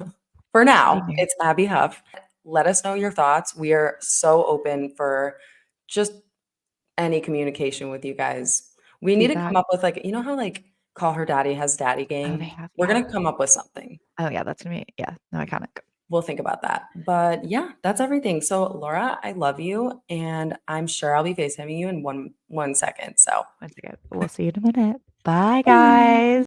[SPEAKER 2] for
[SPEAKER 1] Same
[SPEAKER 2] now,
[SPEAKER 1] here.
[SPEAKER 2] it's Abby Huff. Let us know your thoughts. We are so open for just any communication with you guys. We need to come
[SPEAKER 1] Feedback.
[SPEAKER 2] up with like, you know how like Call Her Daddy has Daddy
[SPEAKER 1] Oh, they
[SPEAKER 2] Gang?
[SPEAKER 1] have,
[SPEAKER 2] We're
[SPEAKER 1] yeah.
[SPEAKER 2] gonna come up with something.
[SPEAKER 1] Oh, yeah, that's gonna be, yeah, no, iconic.
[SPEAKER 2] We'll think about that. But yeah, that's everything. So Laura, I love you, and I'm sure I'll be FaceTiming you in one second. So
[SPEAKER 1] Once again, we'll see you in a minute. Bye,
[SPEAKER 2] bye.
[SPEAKER 1] guys.